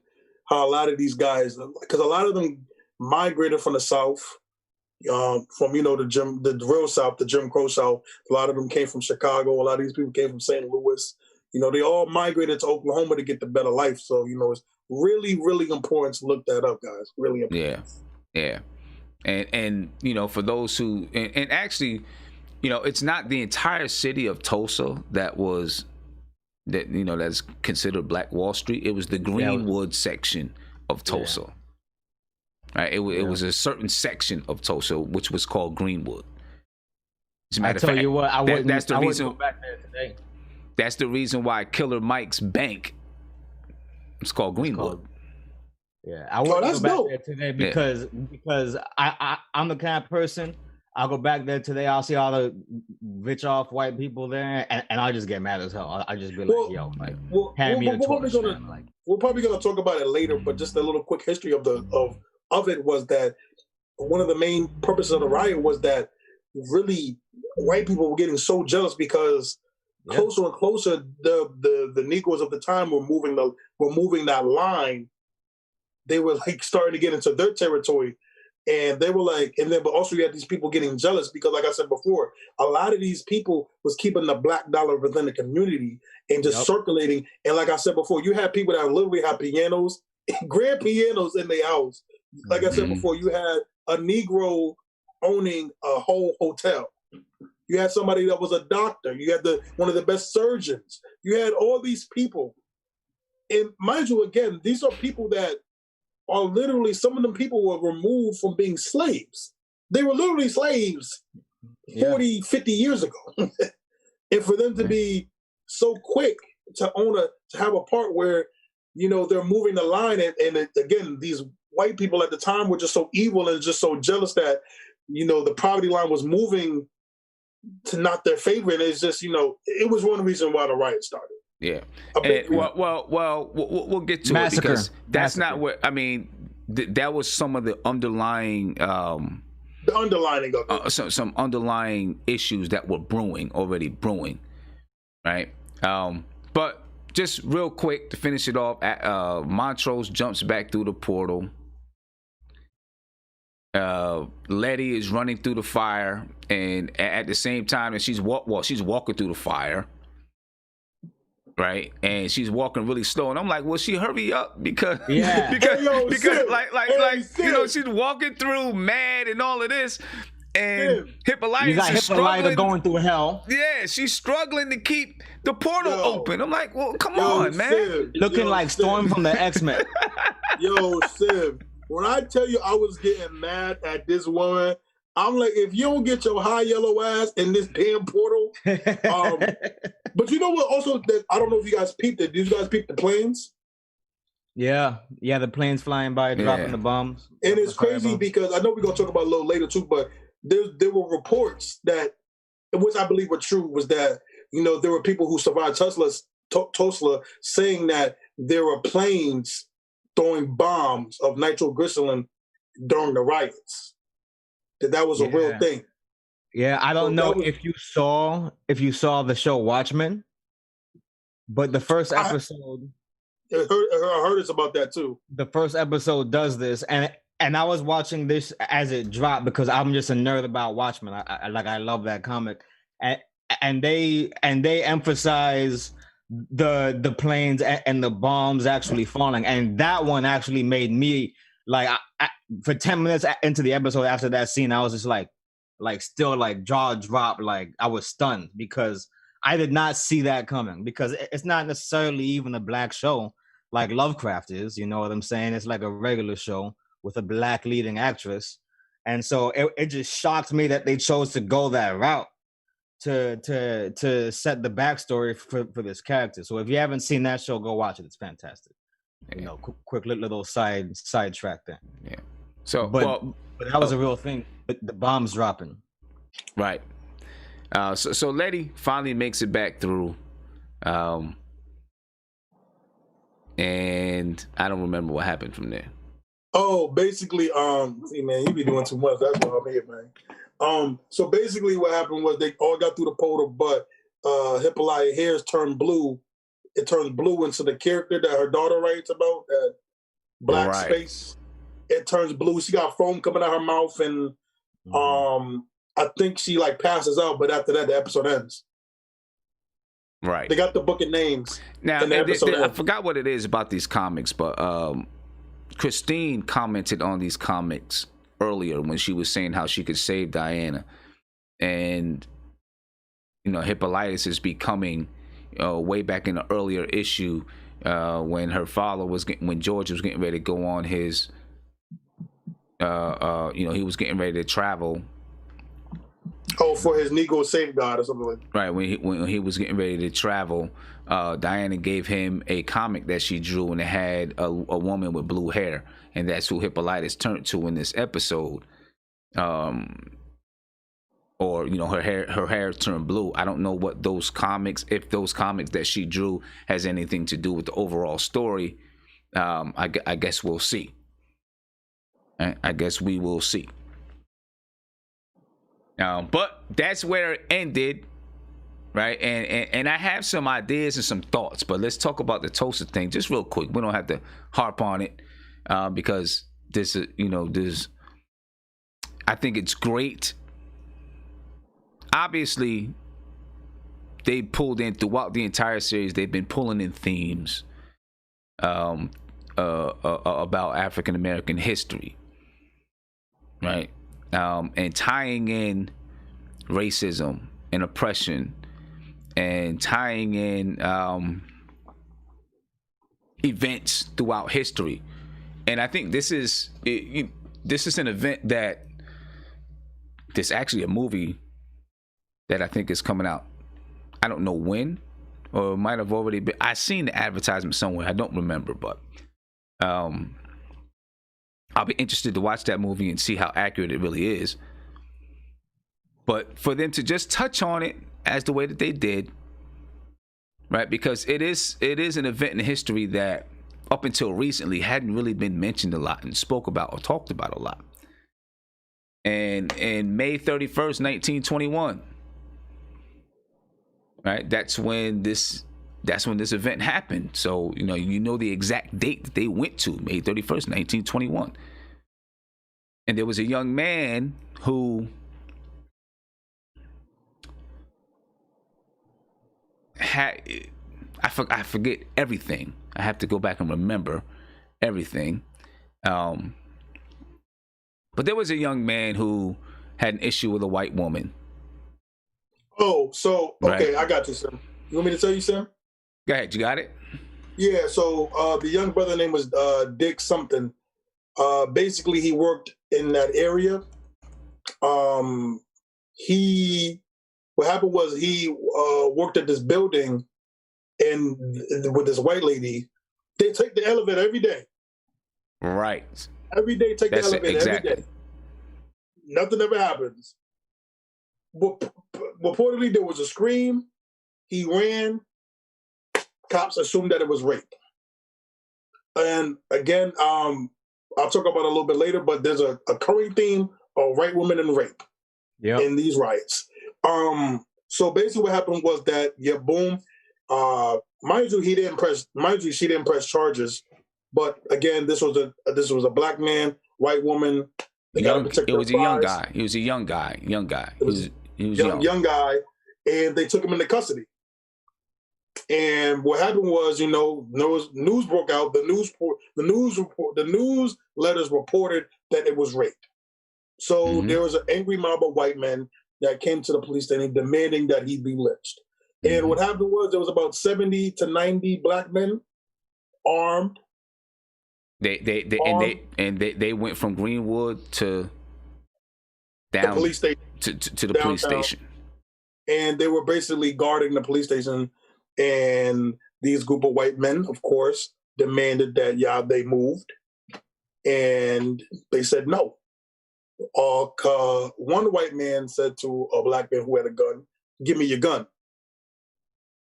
Speaker 2: how a lot of these guys, because a lot of them migrated from the South, from the real South, the Jim Crow South. A lot of them came from Chicago. A lot of these people came from St. Louis. They all migrated to Oklahoma to get the better life. So it's really, really important to look that up, guys. Really important.
Speaker 1: Yeah. And for those who and actually. It's not the entire city of Tulsa that's considered Black Wall Street. It was the Greenwood section of Tulsa. Right? It was a certain section of Tulsa which was called Greenwood. As a matter of fact,
Speaker 5: I wouldn't go back there today.
Speaker 1: That's the reason why Killer Mike's bank is called Greenwood.
Speaker 5: I wouldn't go back there today because I'm the kind of person. I'll go back there today. I'll see all the rich off white people there, and I'll just get mad as hell. I'll just be like, hand me the torch.
Speaker 2: We're probably gonna talk about it later, but just a little quick history of it was that one of the main purposes of the riot was that really white people were getting so jealous because closer and closer the Negroes of the time were moving that line. They were like starting to get into their territory. And they were like, but also you had these people getting jealous because, like I said before, a lot of these people was keeping the black dollar within the community and just circulating. And like I said before, you had people that literally had pianos, grand pianos in their house. Like I said before, you had a Negro owning a whole hotel. You had somebody that was a doctor. You had one of the best surgeons. You had all these people. And mind you, again, these are people that are literally, some of them people were removed from being slaves. They were literally slaves 40, 50 years ago. And for them to be so quick to have a part where, they're moving the line. And again, these white people at the time were just so evil and just so jealous that, the poverty line was moving to not their favor. And it's just, it was one reason why the riot started.
Speaker 1: Yeah. We'll get to
Speaker 5: Massacre.
Speaker 1: it because that's not what I mean. That was some of the underlying, some underlying issues that were already brewing, right? But just real quick to finish it off, Montrose jumps back through the portal. Letty is running through the fire, and at the same time that she's walking through the fire. Right, and she's walking really slow, and I'm like, "Well, she hurry up because she's walking through mad and all of this, and Hippolyta is struggling,
Speaker 5: going through hell.
Speaker 1: Yeah, she's struggling to keep the portal open. I'm like, well, come on, man,
Speaker 5: looking like Storm from the X-Men.
Speaker 2: Civ, when I tell you I was getting mad at this woman, I'm like, if you don't get your high yellow ass in this damn portal. But you know what? Also, that I don't know if you guys peeped it. Did you guys peep the planes?
Speaker 5: Yeah, the planes flying by, dropping the bombs.
Speaker 2: And it's crazy because I know we're gonna talk about it a little later too, but there were reports that, which I believe were true, was that there were people who survived Tulsa saying that there were planes throwing bombs of nitroglycerin during the riots. That was a real thing.
Speaker 5: Yeah, I don't know if you saw the show Watchmen, but the first episode.
Speaker 2: I heard it's about that too.
Speaker 5: The first episode does this, and I was watching this as it dropped because I'm just a nerd about Watchmen. I love that comic, and they emphasize the planes and the bombs actually falling, and that one actually made me like for 10 minutes into the episode after that scene, I was just like still like jaw drop, like I was stunned because I did not see that coming, because it's not necessarily even a black show like Lovecraft is, you know what I'm saying? It's like a regular show with a black leading actress. And so it just shocked me that they chose to go that route to set the backstory for this character. So if you haven't seen that show, go watch it. It's fantastic. Yeah. Quick little side track there.
Speaker 1: Yeah. So,
Speaker 5: but that was a real thing. But the bombs dropping.
Speaker 1: Right. So Letty finally makes it back through, and I don't remember what happened from there.
Speaker 2: Oh, basically, see, man, you be doing too much. That's why I'm here, man. So basically, what happened was they all got through the portal, but Hippolyta's hairs turned blue. It turns blue into the character that her daughter writes about, that black space. It turns blue. She got foam coming out her mouth, and I think she like passes out. But after that, the episode ends.
Speaker 1: Right.
Speaker 2: They got the book of names.
Speaker 1: Now, I forgot what it is about these comics, but Christine commented on these comics earlier when she was saying how she could save Diana, and Hippolytus is becoming way back in the earlier issue when her father when George was getting ready to go on his he was getting ready to travel.
Speaker 2: Oh, for his Negro safeguard or something like that.
Speaker 1: Right, when he was getting ready to travel, Diana gave him a comic that she drew, and it had a woman with blue hair, and that's who Hippolytus turned to in this episode. Or her hair turned blue. I don't know what those comics, if those comics that she drew has anything to do with the overall story. I guess we'll see. I guess we will see. But that's where it ended, right? And I have some ideas and some thoughts, but let's talk about the Tulsa thing just real quick. We don't have to harp on it because this, I think it's great. Obviously, they pulled in throughout the entire series. They've been pulling in themes about African American history, right? And tying in racism and oppression, and tying in events throughout history. And I think this is an event that there's actually a movie that I think is coming out. I don't know when, or it might have already been. I seen the advertisement somewhere. I don't remember, but I'll be interested to watch that movie and see how accurate it really is. But for them to just touch on it as the way that they did, right? Because it is an event in history that up until recently hadn't really been mentioned a lot and spoke about or talked about a lot. And in May 31st, 1921, right? That's when this event happened. So, you know the exact date that they went to, May 31st, 1921. And there was a young man who had, I forget everything. I have to go back and remember everything. But there was a young man who had an issue with a white woman.
Speaker 2: Oh, so, okay,
Speaker 1: right.
Speaker 2: I got you, Sam. You want me to tell you, Sam?
Speaker 1: Go ahead, you got it?
Speaker 2: Yeah, so the young brother name was Dick something. Basically, he worked in that area. What happened was he worked at this building, and with this white lady, they take the elevator every day.
Speaker 1: Right.
Speaker 2: Every day, take
Speaker 1: That's
Speaker 2: the elevator
Speaker 1: exactly.
Speaker 2: every day. Nothing ever happens. But reportedly, there was a scream. He ran. Cops assumed that it was rape. And again, I'll talk about it a little bit later, but there's a current theme of white women and rape in these riots. So basically what happened was that, boom. Mind you, she didn't press charges. But again, this was a black man, white woman.
Speaker 1: It was a young guy. He was a young guy. He was young
Speaker 2: guy, and they took him into custody. And what happened was, news broke out. The news letters reported that it was rape. So there was an angry mob of white men that came to the police station demanding that he be lynched. And what happened was there was about 70 to 90 black men armed.
Speaker 1: They went from Greenwood to down
Speaker 2: the police station
Speaker 1: to the police station.
Speaker 2: And they were basically guarding the police station. And these group of white men, of course, demanded that they moved, and they said no. One white man said to a black man who had a gun, "Give me your gun."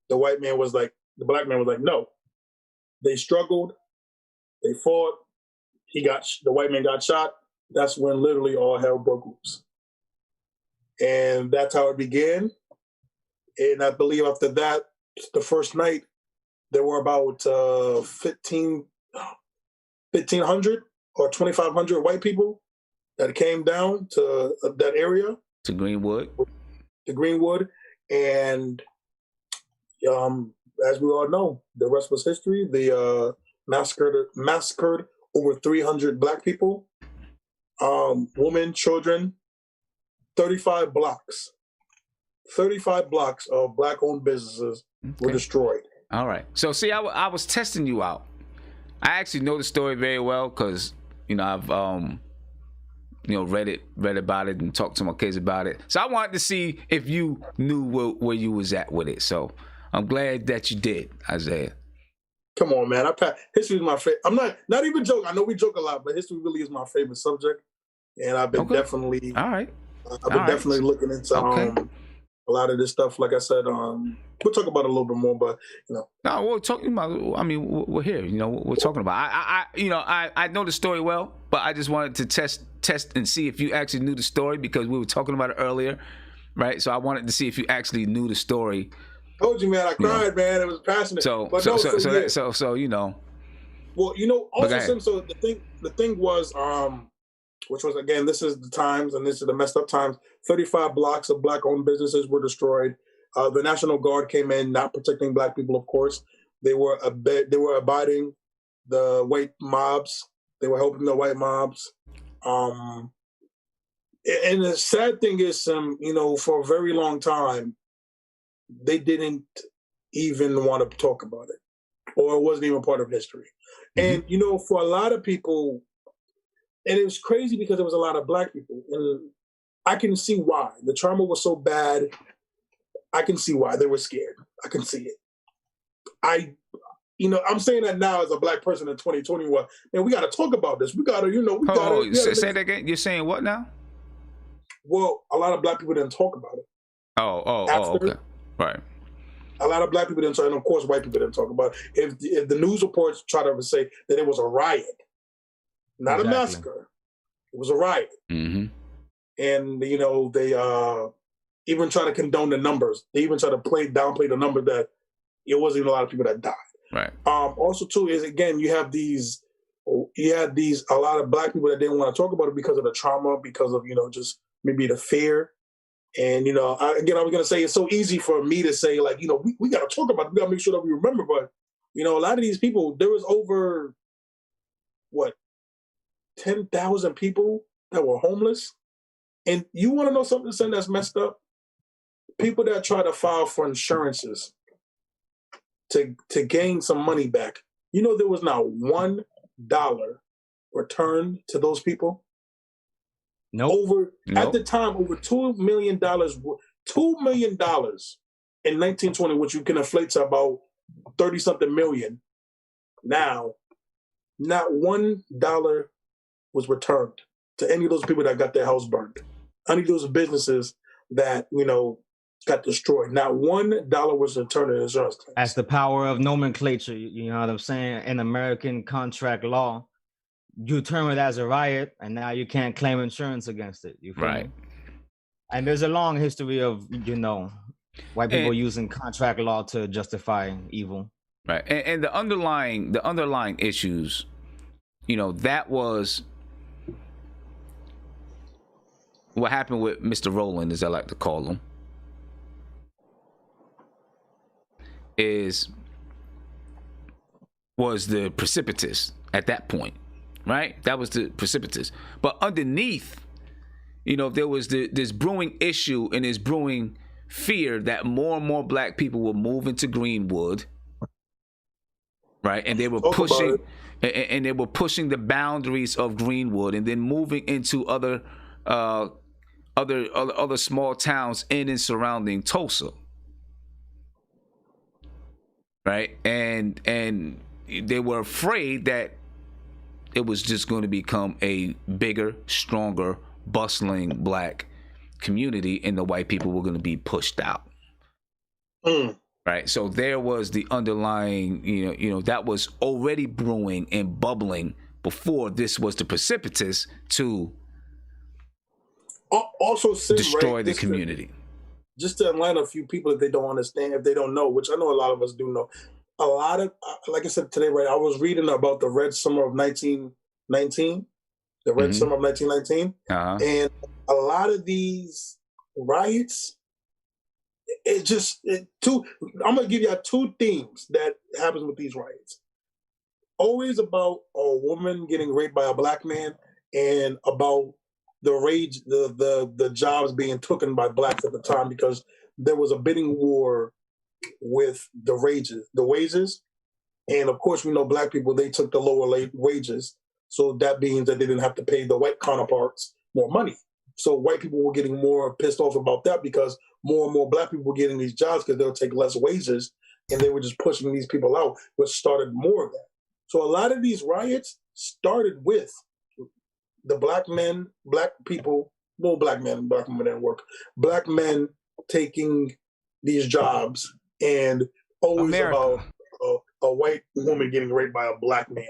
Speaker 2: The black man was like, no. They struggled, they fought. The white man got shot. That's when literally all hell broke loose, and that's how it began. And I believe after that, the first night, there were about 1,500 or 2,500 white people that came down to that area.
Speaker 1: To Greenwood.
Speaker 2: And as we all know, the rest was history. They massacred over 300 black people, women, children, 35 blocks. 35 blocks of black-owned businesses were destroyed.
Speaker 1: All right. So, see, I was testing you out. I actually know the story very well because, I've, read about it and talked to my kids about it. So I wanted to see if you knew where you was at with it. So I'm glad that you did, Isaiah.
Speaker 2: Come on, man. History is my favorite. I'm not even joking. I know we joke a lot, but history really is my favorite subject. And I've been definitely... All right. I've been definitely looking into... a lot of this stuff, like I said, we'll talk about it a little bit more, but No,
Speaker 1: we're talking about. I mean, we're here. We're talking about. I know the story well, but I just wanted to test and see if you actually knew the story because we were talking about it earlier, right? So I wanted to see if you actually knew the story.
Speaker 2: Told you, man. I cried, man. It was passionate.
Speaker 1: So
Speaker 2: Well,
Speaker 1: Also,
Speaker 2: so the thing was, which was, again, this is the times, and this is the messed up times. 35 blocks of black-owned businesses were destroyed. The National Guard came in, not protecting black people, of course. They were abiding the white mobs. They were helping the white mobs. And the sad thing is, for a very long time, they didn't even want to talk about it, or it wasn't even part of history. And, for a lot of people, and it was crazy because there was a lot of black people. And I can see why. The trauma was so bad. I can see why. They were scared. I can see it. I'm saying that now as a black person in 2021. Man, we got to talk about this. We got to,
Speaker 1: say that again. You're saying what now?
Speaker 2: Well, a lot of black people didn't talk about it.
Speaker 1: Okay. Right.
Speaker 2: A lot of black people didn't talk, and of course, white people didn't talk about it. If the news reports try to say that it was a riot, not a massacre. It was a riot. Mm-hmm. And, they even try to condone the numbers. They even try to downplay the number that it wasn't even a lot of people that died.
Speaker 1: Right.
Speaker 2: Also, too, is, again, you had a lot of black people that didn't want to talk about it because of the trauma, because of, just maybe the fear. And, I was going to say, it's so easy for me to say, like, we got to talk about it. We got to make sure that we remember. But, a lot of these people, there was over, 10,000 people that were homeless. And you want to know something that's messed up? People that try to file for insurances to gain some money back. There was not $1 returned to those people?
Speaker 5: Nope.
Speaker 2: At the time, over $2 million, $2 million in 1920, which you can inflate to about 30-something million. Now, not $1 was returned to any of those people that got their house burned. Any of those businesses that, got destroyed. Not $1 was returned in insurance claims.
Speaker 5: That's the power of nomenclature. You know what I'm saying? In American contract law, you term it as a riot, and now you can't claim insurance against it. You feel me? And there's a long history of, white people using contract law to justify evil.
Speaker 1: Right. And the underlying issues, that was what happened with Mr. Rowland, as I like to call him, was the precipitous at that point, right? That was the precipitous. But underneath, there was this brewing issue and this brewing fear that more and more black people were moving to Greenwood, right? And they were pushing the boundaries of Greenwood, and then moving into other small towns in and surrounding Tulsa. Right, and they were afraid that it was just going to become a bigger, stronger, bustling black community, and the white people were going to be pushed out. Right, so there was the underlying, that was already brewing and bubbling before this was the precipitous to
Speaker 2: also
Speaker 1: destroy the community.
Speaker 2: Just to enlighten a few people if they don't understand, if they don't know, which I know a lot of us do know. A lot of, like I said today, right, I was reading about the Red Summer of 1919, Summer of 1919, and a lot of these riots, I'm going to give you two themes that happens with these riots. Always about a woman getting raped by a black man, and about the rage, the jobs being taken by blacks at the time, because there was a bidding war with the wages. And of course, we know black people, they took the lower wages. So that means that they didn't have to pay the white counterparts more money. So white people were getting more pissed off about that, because more and more black people were getting these jobs because they'll take less wages, and they were just pushing these people out, which started more of that. So a lot of these riots started with the black men didn't work. Black men taking these jobs, and always America. About a white woman getting raped by a black man.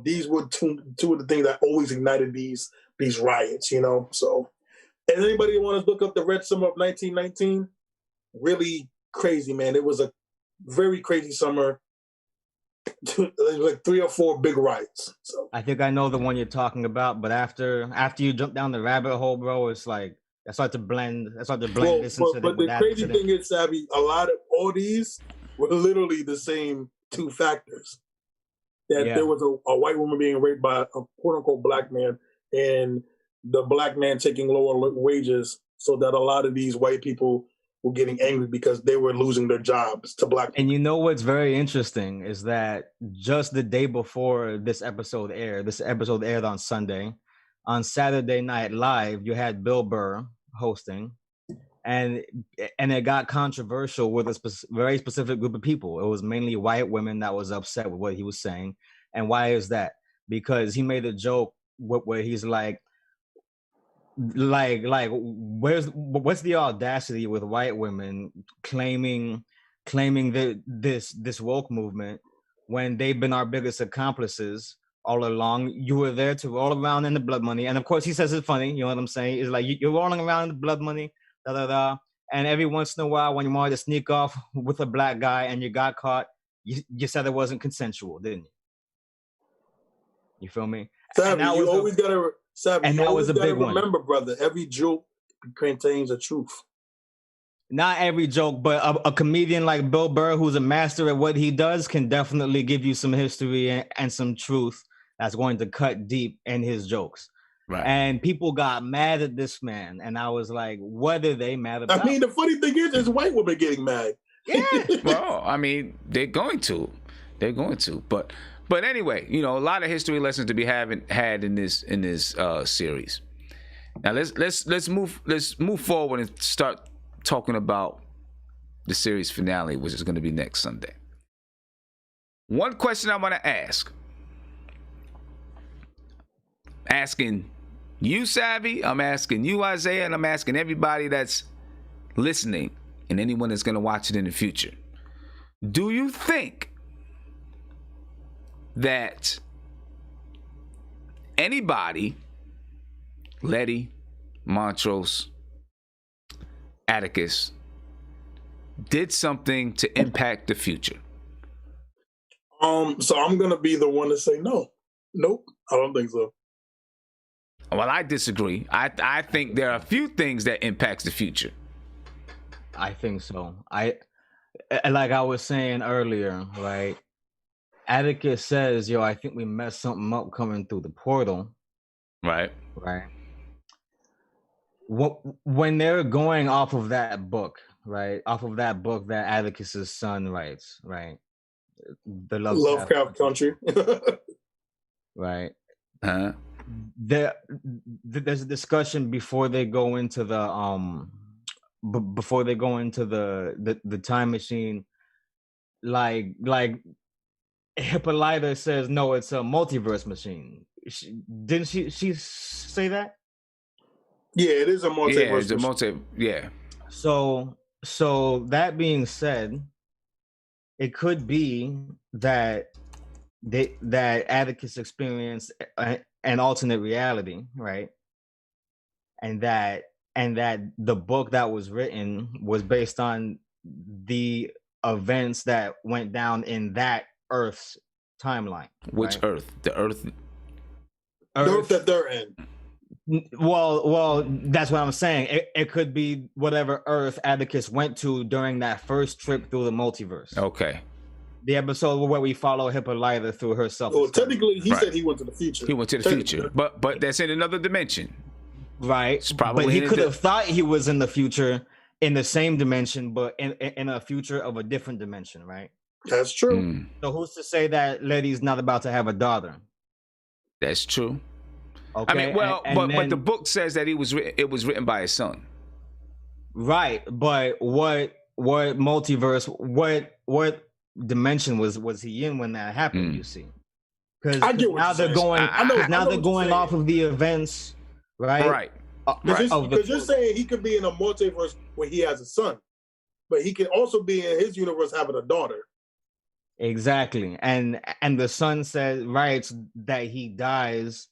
Speaker 2: These were two of the things that always ignited these riots. So, and anybody want to look up the Red Summer of 1919? Really crazy, man. It was a very crazy summer. Like 3 or 4 big riots. So
Speaker 5: I think I know the one you're talking about, but after you jump down the rabbit hole, bro, it's like I start to blend this into
Speaker 2: but the crazy thing is, Savvy, a lot of all these were literally the same two factors. That there was a white woman being raped by a quote unquote black man, and the black man taking lower wages, so that a lot of these white people were getting angry because they were losing their jobs to black people.
Speaker 5: And what's very interesting is that just the day before this episode aired on Sunday, on Saturday Night Live, you had Bill Burr hosting, and it got controversial with a very specific group of people. It was mainly white women that was upset with what he was saying. And why is that? Because he made a joke where he's like what's the audacity with white women claiming this woke movement when they've been our biggest accomplices all along? You were there to roll around in the blood money. And of course he says it's funny, you know what I'm saying? It's like you're rolling around in the blood money, and every once in a while when you wanted to sneak off with a black guy and you got caught, you said it wasn't consensual, didn't you? You feel me?
Speaker 2: Savvy, you always gotta remember,
Speaker 5: one.
Speaker 2: Brother, every joke contains a truth.
Speaker 5: Not every joke, but a comedian like Bill Burr, who's a master at what he does, can definitely give you some history and some truth that's going to cut deep in his jokes.
Speaker 1: Right.
Speaker 5: And people got mad at this man, and I was like, what are they mad about?
Speaker 2: I mean, the funny thing is white women getting mad.
Speaker 5: Yeah.
Speaker 1: Well, I mean, they're going to, but But anyway, a lot of history lessons to be had in this series. Now let's move forward and start talking about the series finale, which is going to be next Sunday. One question I want to asking you, Savvy, I'm asking you, Isaiah, and I'm asking everybody that's listening and anyone that's going to watch it in the future. Do you think that anybody, Letty, Montrose, Atticus, did something to impact the future?
Speaker 2: So I'm gonna be the one to say no. Nope, I don't think so.
Speaker 1: Well, I disagree. I think there are a few things that impacts the future.
Speaker 5: I think so. Like I was saying earlier, right? Atticus says, "Yo, I think we messed something up coming through the portal."
Speaker 1: Right.
Speaker 5: Right. When they're going off of that book, right? Off of that book that Atticus's son writes, right? The
Speaker 2: Lovecraft Country.
Speaker 5: Right.
Speaker 1: Huh?
Speaker 5: There's a discussion before they go into the the time machine, like Hippolyta says, no, it's a multiverse machine. Didn't she say that?
Speaker 2: Yeah, it is a multiverse.
Speaker 1: Yeah.
Speaker 5: So that being said, it could be that that Atticus experienced an alternate reality, right? And that the book that was written was based on the events that went down in that Earth's timeline.
Speaker 1: Which
Speaker 5: right?
Speaker 1: Earth? The Earth
Speaker 2: that they're in.
Speaker 5: Well, that's what I'm saying. It could be whatever Earth Atticus went to during that first trip through the multiverse.
Speaker 1: Okay.
Speaker 5: The episode where we follow Hippolyta through herself.
Speaker 2: Well, technically, he said he went to the future.
Speaker 1: He went to the future, but that's in another dimension.
Speaker 5: Right. But he could have thought he was in the future in the same dimension, but in a future of a different dimension, right?
Speaker 2: That's true.
Speaker 5: So who's to say that Letty's not about to have a daughter?
Speaker 1: That's true.
Speaker 5: Okay.
Speaker 1: I mean, well, but the book says that it was written by his son.
Speaker 5: Right, but what multiverse? What dimension was he in when that happened? You see, because now they're going. Now they're going off of the events, right?
Speaker 1: Right.
Speaker 2: Because you're saying he could be in a multiverse where he has a son, but he could also be in his universe having a daughter.
Speaker 5: Exactly, and the son writes that he dies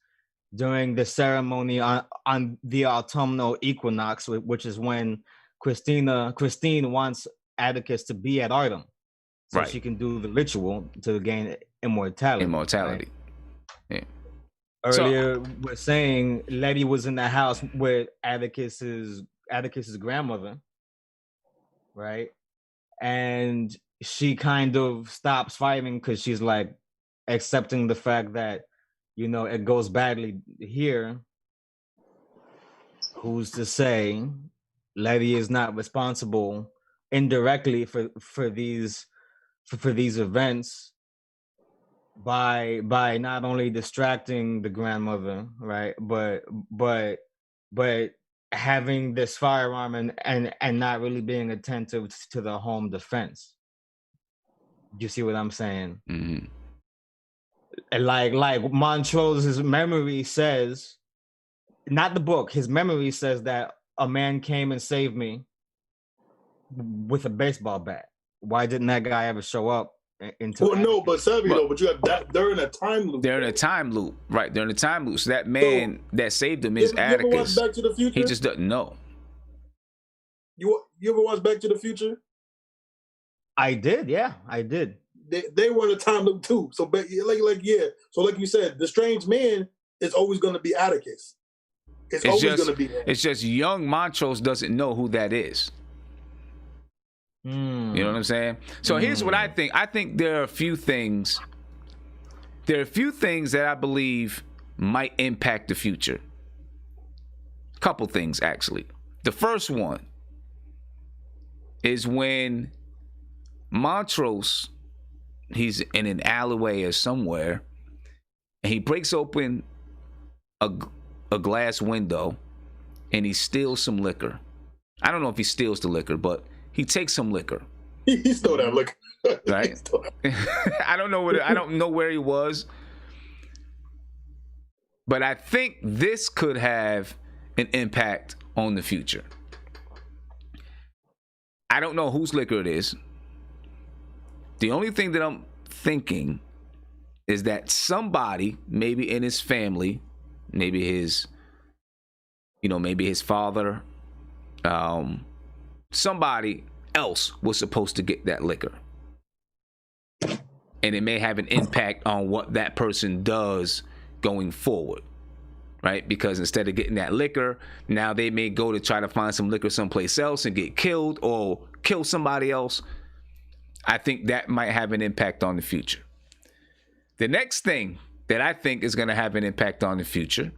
Speaker 5: during the ceremony on the autumnal equinox, which is when Christine wants Atticus to be at Artem, so she can do the ritual to gain immortality.
Speaker 1: Right? Yeah.
Speaker 5: Earlier, we're saying Letty was in the house with Atticus's grandmother, right? And she kind of stops fighting because she's like accepting the fact that, it goes badly here. Who's to say Letty is not responsible indirectly for these events by not only distracting the grandmother, right, but having this firearm and not really being attentive to the home defense. You see what I'm saying?
Speaker 1: Mm-hmm.
Speaker 5: Like Montrose's memory says, not the book, his memory says that a man came and saved me with a baseball bat. Why didn't that guy ever show up?
Speaker 2: But Savvy, but you have that. They're in a time loop.
Speaker 1: They're in a time loop, right? They're in a time loop. So that man that saved him is Atticus.
Speaker 2: You ever watch Back to the Future?
Speaker 1: He just doesn't know.
Speaker 2: You ever watch Back to the Future?
Speaker 5: I did, yeah, I did.
Speaker 2: They were in a time loop too. So, So, like you said, the strange man is always going to be Atticus. It's always going to be him.
Speaker 1: It's just young Montrose doesn't know who that is. You know what I'm saying? So here's what I think. I think there are a few things. There are a few things that I believe might impact the future. A couple things, actually. The first one is when Montrose he's in an alleyway or somewhere, and he breaks open a glass window, and he steals some liquor. I don't know if he steals the liquor, but he takes some liquor.
Speaker 2: He stole that liquor,
Speaker 1: right? I don't know where he was, but I think this could have an impact on the future. I don't know whose liquor it is. The only thing that I'm thinking is that somebody, maybe in his family, maybe his father, somebody else was supposed to get that liquor. And it may have an impact on what that person does going forward, right? Because instead of getting that liquor, now they may go to try to find some liquor someplace else and get killed or kill somebody else. I think that might have an impact on the future. The next thing that I think is going to have an impact on the future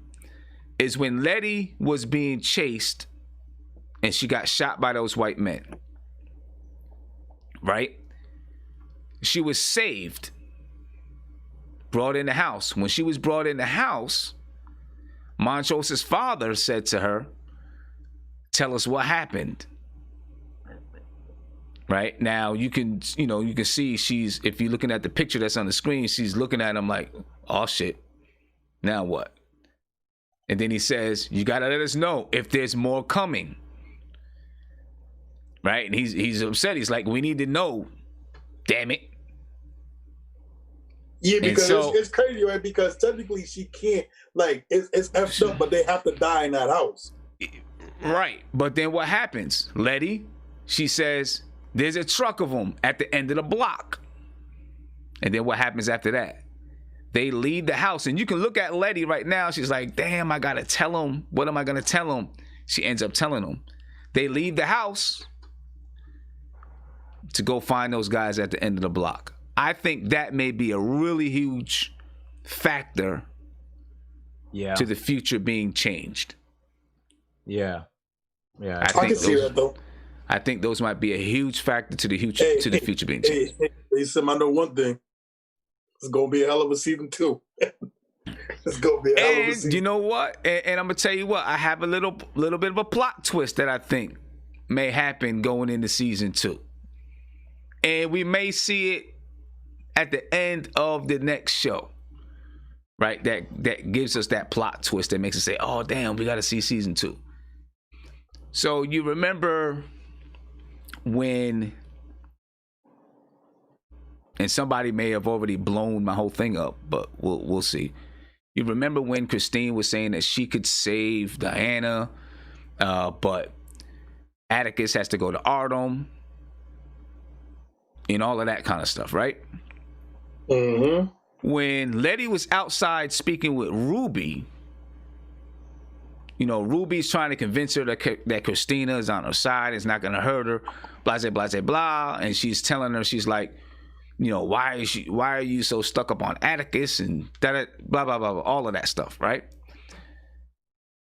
Speaker 1: is when Letty was being chased and she got shot by those white men, right? She was saved, brought in the house. When she was brought in the house, Montrose's father said to her, "Tell us what happened." Right now, you can see if you're looking at the picture that's on the screen, she's looking at him like, "Oh shit, now what?" And then he says, "You gotta let us know if there's more coming." Right? And he's upset. He's like, "We need to know, damn it."
Speaker 2: Yeah, because it's crazy, right? Because technically she can't, like, it's effed up, but they have to die in that house.
Speaker 1: Right. But then what happens? Letty, she says, "There's a truck of them at the end of the block." And then what happens after that? They leave the house. And you can look at Letty right now. She's like, damn, I got to tell him. What am I going to tell him? She ends up telling him. They leave the house to go find those guys at the end of the block. I think that may be a really huge factor to the future being changed.
Speaker 5: Yeah.
Speaker 2: I can see that, though.
Speaker 1: I think those might be a huge factor to the future being changed.
Speaker 2: Hey, Sim, I know one thing. It's gonna be a hell of a season 2. It's gonna be a hell of a season.
Speaker 1: And you know what? And I'm gonna tell you what. I have a little bit of a plot twist that I think may happen going into season 2, and we may see it at the end of the next show. Right? That gives us that plot twist that makes us say, "Oh, damn, we got to see season 2." So you remember when, and somebody may have already blown my whole thing up, but we'll see. You remember when Christine was saying that she could save Diana, but Atticus has to go to Artem, and all of that kind of stuff, right?
Speaker 2: Mm-hmm.
Speaker 1: When Letty was outside speaking with Ruby, Ruby's trying to convince her that Christina is on her side, is not going to hurt her, blah, blah, blah, blah. And she's telling her, she's like, why are you so stuck up on Atticus and blah, blah, blah, blah, all of that stuff, right?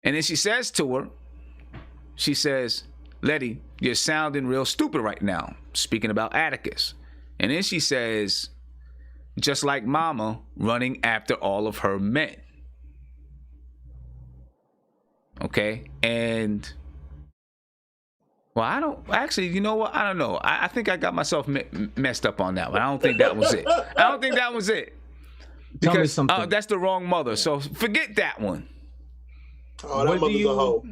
Speaker 1: And then she says to her, she says, "Letty, you're sounding real stupid right now, speaking about Atticus." And then she says, "Just like Mama running after all of her men." Okay, and well, I don't actually. You know what? I don't know. I think I got myself messed up on that one. I don't think that was it. I don't think that was it. Because that's the wrong mother. So forget that one.
Speaker 2: Oh, that mother's a hoe.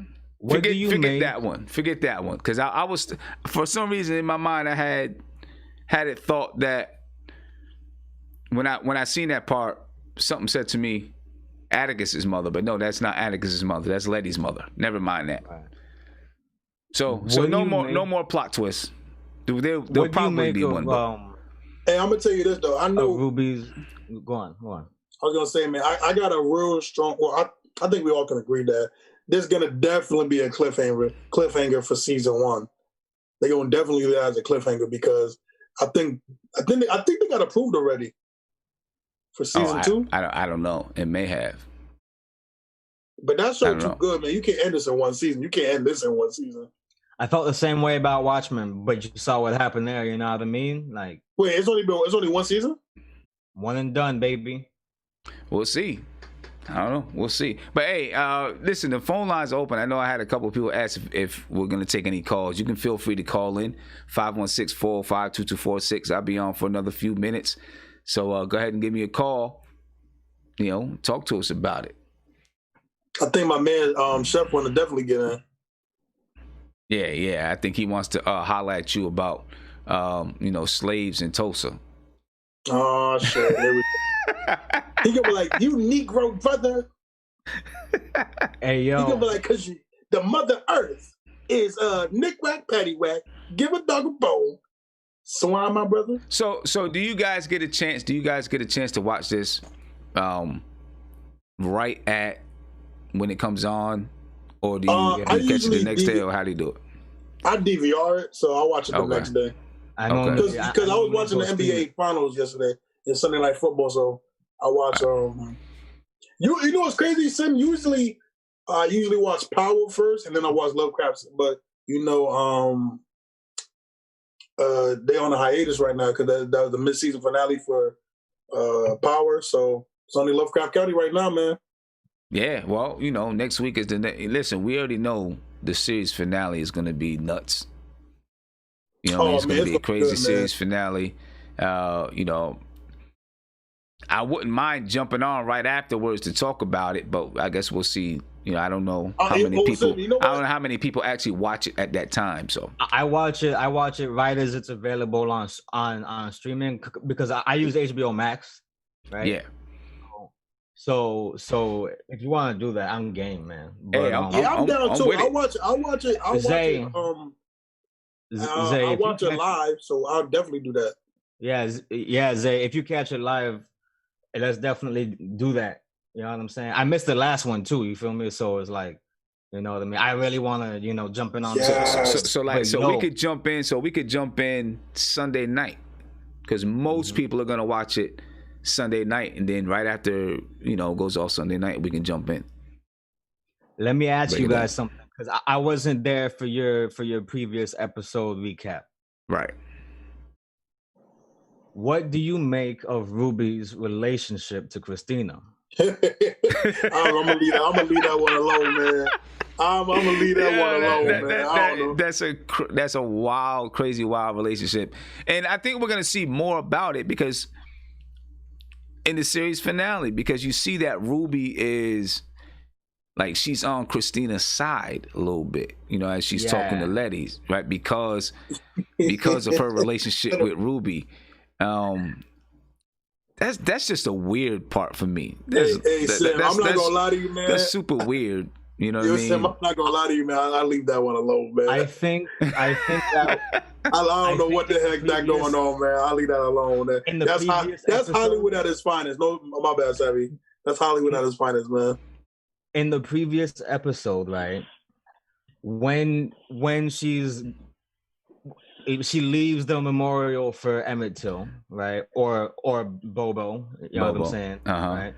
Speaker 1: Forget that one. Forget that one. Because I was, for some reason in my mind, I had it thought that when I seen that part, something said to me, Atticus's mother, but no, that's not Atticus's mother. That's Letty's mother. Never mind that. Right. So no more plot twists. There'll probably be one.
Speaker 2: Hey, I'm gonna tell you this though. I know
Speaker 5: Ruby's. Go on.
Speaker 2: I was gonna say, man, I got a real strong. Well, I think we all can agree that there's gonna definitely be a cliffhanger for season 1. They're gonna definitely leave it as a cliffhanger because I think they got approved already for season 2.
Speaker 1: I don't know. It may have.
Speaker 2: But that show too good, man. You can't end this in one season. You can't end this in one season.
Speaker 5: I felt the same way about Watchmen, but you saw what happened there. You know what I mean? Like,
Speaker 2: wait, it's only one season.
Speaker 5: One and done, baby.
Speaker 1: We'll see. I don't know. We'll see. But hey, listen, the phone line's open. I know I had a couple of people ask if we're going to take any calls. You can feel free to call in 516-405-2246. I'll be on for another few minutes. So go ahead and give me a call. You know, talk to us about it.
Speaker 2: I think my man Chef want to definitely get in.
Speaker 1: Yeah. I think he wants to holler at you about, slaves in Tulsa.
Speaker 2: Oh, shit. He gonna be like, you Negro brother.
Speaker 5: Hey, yo.
Speaker 2: He gonna be like, because the Mother Earth is Nick Whack, Patty Whack. Give a dog a bone. Swine, my brother.
Speaker 1: So do you guys get a chance? Do you guys get a chance to watch this right at when it comes on? Or do you catch it the next day, or how do you do it?
Speaker 2: I DVR it, so I'll watch it the next day. Because I was watching the NBA Finals yesterday in Sunday Night Football, so I watch. You know what's crazy, Sim? I usually watch Power first, and then I watch Lovecraft. But they're on a hiatus right now because that was the mid-season finale for Power. So it's only Lovecraft Country right now, man.
Speaker 1: Yeah, well, next week is the listen. We already know the series finale is going to be nuts. It's going to be a crazy series finale. I wouldn't mind jumping on right afterwards to talk about it, but I guess we'll see. I don't know how many people. I don't know how many people actually watch it at that time. So
Speaker 5: I watch it right as it's available on streaming because I use HBO Max, right?
Speaker 1: Yeah.
Speaker 5: So if you want to do that, I'm game, man. But,
Speaker 2: hey, I'm down too. I'll watch it. I'll watch it live, so I'll definitely do that.
Speaker 5: Yeah, Zay. If you catch it live, let's definitely do that. You know what I'm saying? I missed the last one too. You feel me? So it's like, you know what I mean? I really want to, jump in on.
Speaker 2: Yes.
Speaker 1: So we could jump in. So we could jump in Sunday night because most people are gonna watch it Sunday night, and then right after goes off Sunday night, we can jump in.
Speaker 5: Let me ask you guys something because I wasn't there for your previous episode recap.
Speaker 1: Right.
Speaker 5: What do you make of Ruby's relationship to Christina?
Speaker 2: I'm gonna leave that one alone, man. I'm gonna leave that one alone, man. I don't know.
Speaker 1: That's a wild, crazy, wild relationship, and I think we're gonna see more about it because in the series finale, because you see that Ruby is like she's on Christina's side a little bit, as she's talking to Letty, right? Because of her relationship with Ruby. That's just a weird part for me.
Speaker 2: Sam, I'm not gonna lie to you, man.
Speaker 1: That's super weird. You know what I mean?
Speaker 2: Sam, I'm not gonna lie to you, man. I'll leave that one alone, man.
Speaker 5: I think that
Speaker 2: I don't know what the heck that going on, man. I'll leave that alone. Man. That's Hollywood at its finest. No, my bad, Savvy. That's Hollywood at its finest, man.
Speaker 5: In the previous episode, right? When she leaves the memorial for Emmett Till, right? Or Bobo, you know what I'm saying? Right?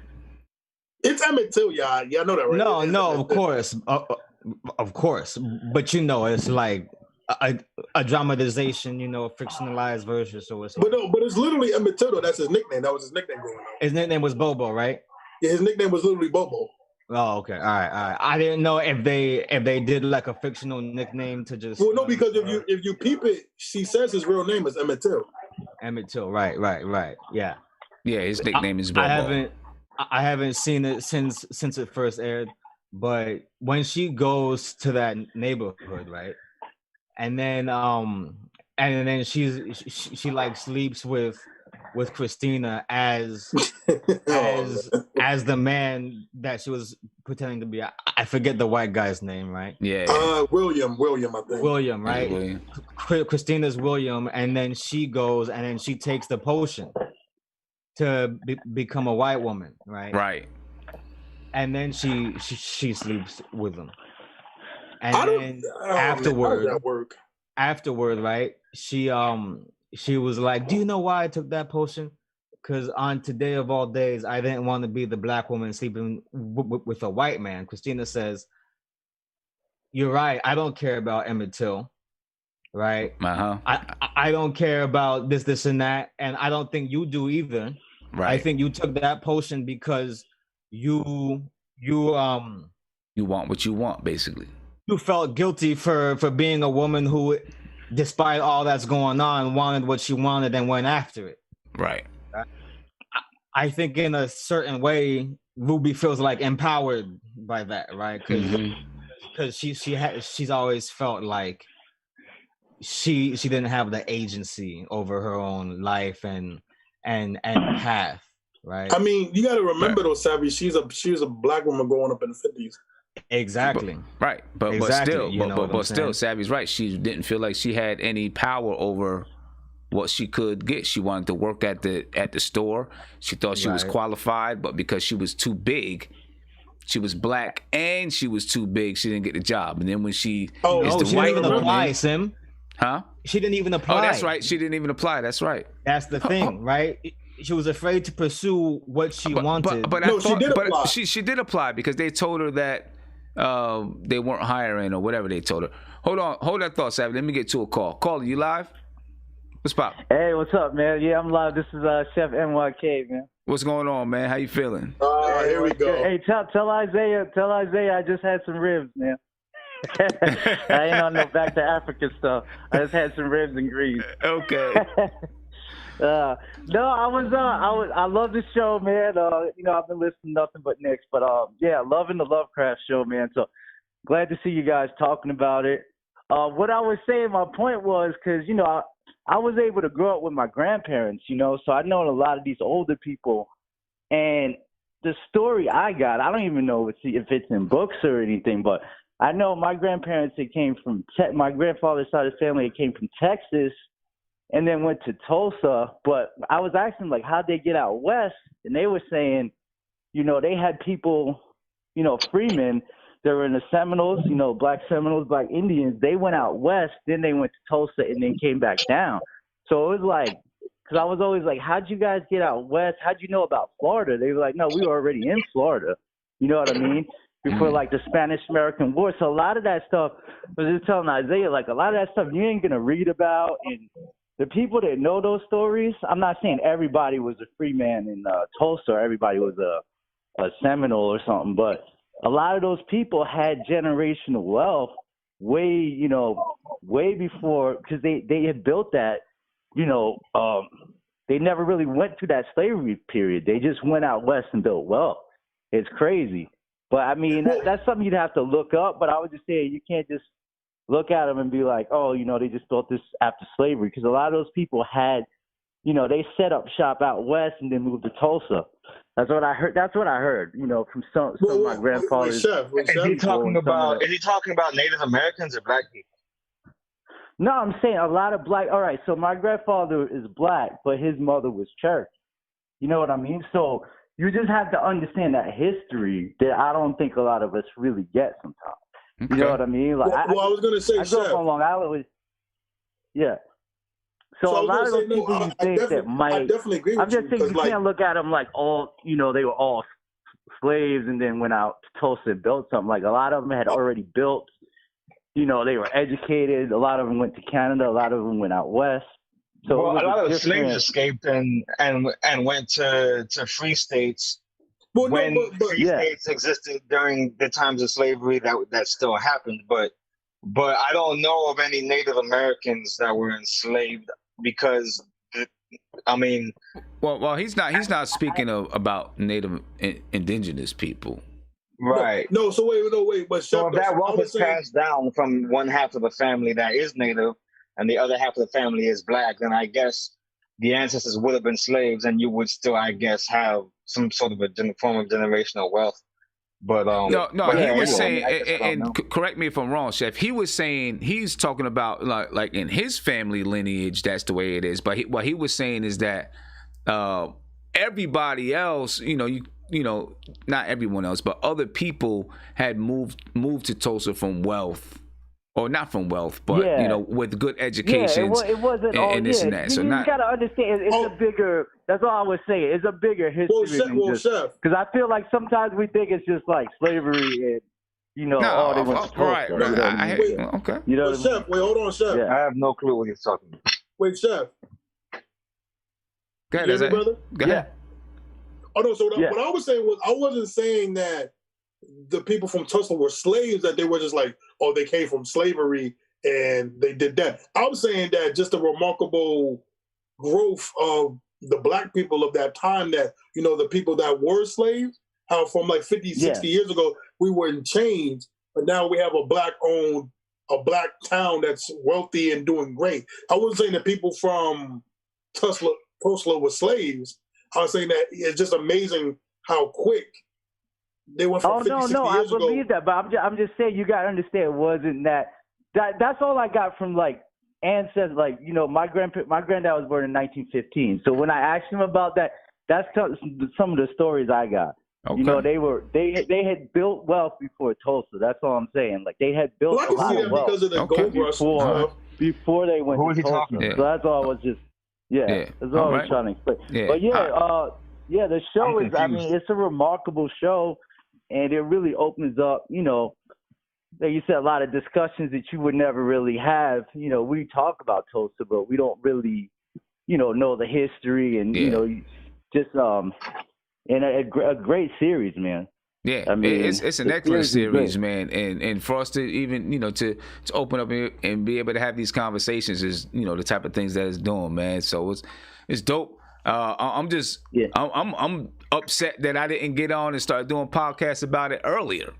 Speaker 2: It's Emmett Till, y'all. Y'all know that, right?
Speaker 5: No, of course. Of course. But it's like a dramatization, a fictionalized version. So it's
Speaker 2: but it's literally Emmett Till, though. That's his nickname. That was his nickname growing up.
Speaker 5: His nickname was Bobo, right?
Speaker 2: Yeah, his nickname was literally Bobo.
Speaker 5: Oh, okay. All right. I didn't know if they did like a fictional nickname to just.
Speaker 2: Well, no, because if you peep it, she says his real name is Emmett Till.
Speaker 5: Emmett Till, right. Yeah.
Speaker 1: Yeah, his nickname is Bobo.
Speaker 5: I haven't seen it since it first aired, but when she goes to that neighborhood, right, and then she like sleeps with Christina as the man that she was pretending to be. I forget the white guy's name, right?
Speaker 1: Yeah.
Speaker 2: William, I think.
Speaker 5: William, right?
Speaker 1: William.
Speaker 5: Christina's William, and then she goes and then she takes the potion to become a white woman, right?
Speaker 1: Right.
Speaker 5: And then she sleeps with him. And then afterward, right? She was like, "Do you know why I took that potion? Because on today of all days, I didn't want to be the black woman sleeping with a white man." Christina says, you're right. I don't care about Emmett Till, right?
Speaker 1: Uh-huh.
Speaker 5: I don't care about this, and that, and I don't think you do either.
Speaker 1: Right.
Speaker 5: I think you took that potion because you
Speaker 1: want what you want, basically.
Speaker 5: You felt guilty for being a woman who, despite all that's going on, wanted what she wanted and went after it.
Speaker 1: Right.
Speaker 5: I think in a certain way, Ruby feels like empowered by that, right? Because she's always felt like she didn't have the agency over her own life and path, right?
Speaker 2: I mean, you got to remember though, Savvy, she was a black woman growing up in the 50s.
Speaker 5: Exactly.
Speaker 1: But
Speaker 5: exactly.
Speaker 1: but still, Savvy's right. She didn't feel like she had any power over what she could get. She wanted to work at the store. She thought she was qualified, but because she was too big, she was black and she was too big, she didn't get the job. And then when she
Speaker 5: she didn't even apply, Sim.
Speaker 1: Huh?
Speaker 5: She didn't even apply.
Speaker 1: Oh, that's right. She didn't even apply. That's right.
Speaker 5: That's the thing, right? She was afraid to pursue what she wanted.
Speaker 1: But she did apply. She did apply because they told her that they weren't hiring or whatever they told her. Hold that thought, Savvy. Let me get to a call. Caller, you live? What's pop?
Speaker 6: Hey, what's up, man? Yeah, I'm live. This is Chef NYK, man.
Speaker 1: What's going on, man? How you feeling?
Speaker 2: Here we go.
Speaker 6: Hey, tell Isaiah I just had some ribs, man. I ain't on no back to Africa stuff. I just had some ribs and grease.
Speaker 1: Okay.
Speaker 6: No, I love the show, man. I've been listening to nothing but Knicks, but yeah, loving the Lovecraft show, man. So glad to see you guys talking about it. What I was saying, my point was, because I was able to grow up with my grandparents, so I know a lot of these older people, and the story I got, I don't even know if it's in books or anything, but I know my grandparents, my grandfather's side of the family, it came from Texas and then went to Tulsa. But I was asking, like, how'd they get out west? And they were saying, they had people, freemen, they were in the Seminoles, black Seminoles, black Indians. They went out west, then they went to Tulsa and then came back down. So it was like, because I was always like, how'd you guys get out west? How'd you know about Florida? They were like, no, we were already in Florida. You know what I mean? Before like the Spanish-American War. So a lot of that stuff, I was just telling Isaiah, like a lot of that stuff you ain't going to read about. And the people that know those stories, I'm not saying everybody was a free man in Tulsa or everybody was a Seminole or something, but a lot of those people had generational wealth way before, because they had built that, they never really went through that slavery period. They just went out west and built wealth. It's crazy. But, I mean, that's something you'd have to look up. But I would just say you can't just look at them and be like, oh, they just built this after slavery. Because a lot of those people had, they set up shop out west and then moved to Tulsa. That's what I heard. From some of my grandfathers.
Speaker 4: Is he talking about Native Americans or black people?
Speaker 6: No, I'm saying a lot of black. All right, so my grandfather is black, but his mother was church. You know what I mean? So you just have to understand that history that I don't think a lot of us really get sometimes. Okay. You know what I mean? Like,
Speaker 2: I was going to say,
Speaker 6: I grew up on Long Island. Yeah. So a lot of those people you think that might, I definitely agree with you. I'm just saying you can't look at them like all, they were all slaves and then went out to Tulsa and built something. Like a lot of them had already built, they were educated. A lot of them went to Canada. A lot of them went out west. So
Speaker 4: a lot of the slaves escaped and went to free states. When free states existed during the times of slavery, that still happened. But I don't know of any Native Americans that were enslaved because,
Speaker 1: well, he's not speaking about Native indigenous people.
Speaker 4: Right.
Speaker 2: No, so wait. But
Speaker 4: so if that wealth is passed down from one half of the family that is Native and the other half of the family is black, then I guess the ancestors would have been slaves and you would still, I guess, have some sort of a form of generational wealth. But
Speaker 1: he was saying, and correct me if I'm wrong, Chef. He was saying he's talking about like in his family lineage, that's the way it is. But what he was saying is that everybody else, not everyone else, but other people had moved to Tulsa from wealth, or not from wealth, but with good education.
Speaker 6: It wasn't all. And this and that. So you gotta understand, it's a bigger. That's all I was saying. It's a bigger history because I feel like sometimes we think it's just like slavery and all they went to Tulsa.
Speaker 1: Right. Okay.
Speaker 6: You know,
Speaker 2: Chef, wait, hold on, Chef.
Speaker 4: Yeah. I have no clue what he's talking about.
Speaker 2: Wait, Chef.
Speaker 1: Go ahead,
Speaker 2: brother.
Speaker 1: Go ahead.
Speaker 2: Oh no. So what I was saying was, I wasn't saying that the people from Tulsa were slaves, that they were just like, oh, they came from slavery and they did that. I was saying that just the remarkable growth of the black people of that time, that, the people that were slaves, how from like 50, 60 years ago, we were in chains, but now we have a black town that's wealthy and doing great. I wasn't saying that people from Tulsa were slaves. I was saying that it's just amazing how quick they went from 50, 60 years
Speaker 6: I
Speaker 2: ago.
Speaker 6: believe that, but I'm just saying, you got to understand, it wasn't that's all I got from like ancestors. Like, my granddad was born in 1915. So when I asked him about that, that's some of the stories I got.
Speaker 1: Okay.
Speaker 6: They had built wealth before Tulsa. That's all I'm saying. Like, they had built a lot of wealth
Speaker 2: because of the gold rush
Speaker 6: before they went to Tulsa.
Speaker 1: Yeah.
Speaker 6: So that's all I was just that's all I was trying to explain.
Speaker 1: Yeah.
Speaker 6: But the show is, it's a remarkable show, and it really opens up, like you said, a lot of discussions that you would never really have. We talk about Tulsa, but we don't really, know the history and, and a great series, man.
Speaker 1: Yeah, it's an excellent series, man. And for us to even, to open up and be able to have these conversations is, the type of things that it's doing, man. So it's dope. I'm upset that I didn't get on and start doing podcasts about it earlier.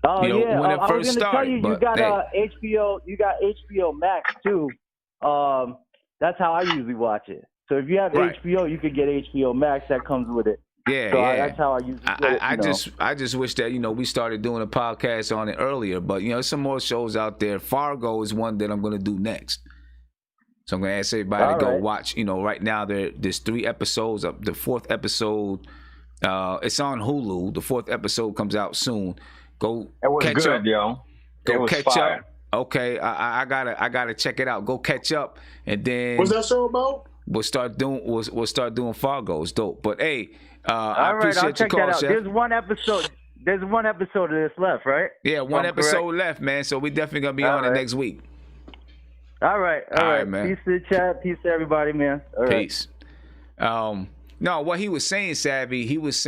Speaker 6: Oh, when it first started. You got HBO. You got HBO Max too. That's how I usually watch it. So if you have HBO, you could get HBO Max. That comes with it.
Speaker 1: Yeah,
Speaker 6: so that's how I usually get it.
Speaker 1: I just wish that we started doing a podcast on it earlier. But there's some more shows out there. Fargo is one that I'm going to do next. So I'm going to ask everybody to go watch. Right now there's 3 episodes up. The 4th episode, it's on Hulu. The 4th episode comes out soon. Go catch up,
Speaker 4: yo.
Speaker 1: Go catch up. Okay, I gotta check it out. Go catch up, and then
Speaker 2: what's that show about?
Speaker 1: We'll start doing Fargo. It's dope. But hey, I
Speaker 6: I'll
Speaker 1: appreciate your
Speaker 6: check
Speaker 1: call,
Speaker 6: that out.
Speaker 1: Chef.
Speaker 6: There's one episode of this left, right?
Speaker 1: Yeah, one episode left, man. So we definitely gonna be on it next week.
Speaker 6: All right,
Speaker 1: man.
Speaker 6: Peace to the chat. Peace to everybody, man. All
Speaker 1: Peace. Right. No, what he was saying, Savvy, he was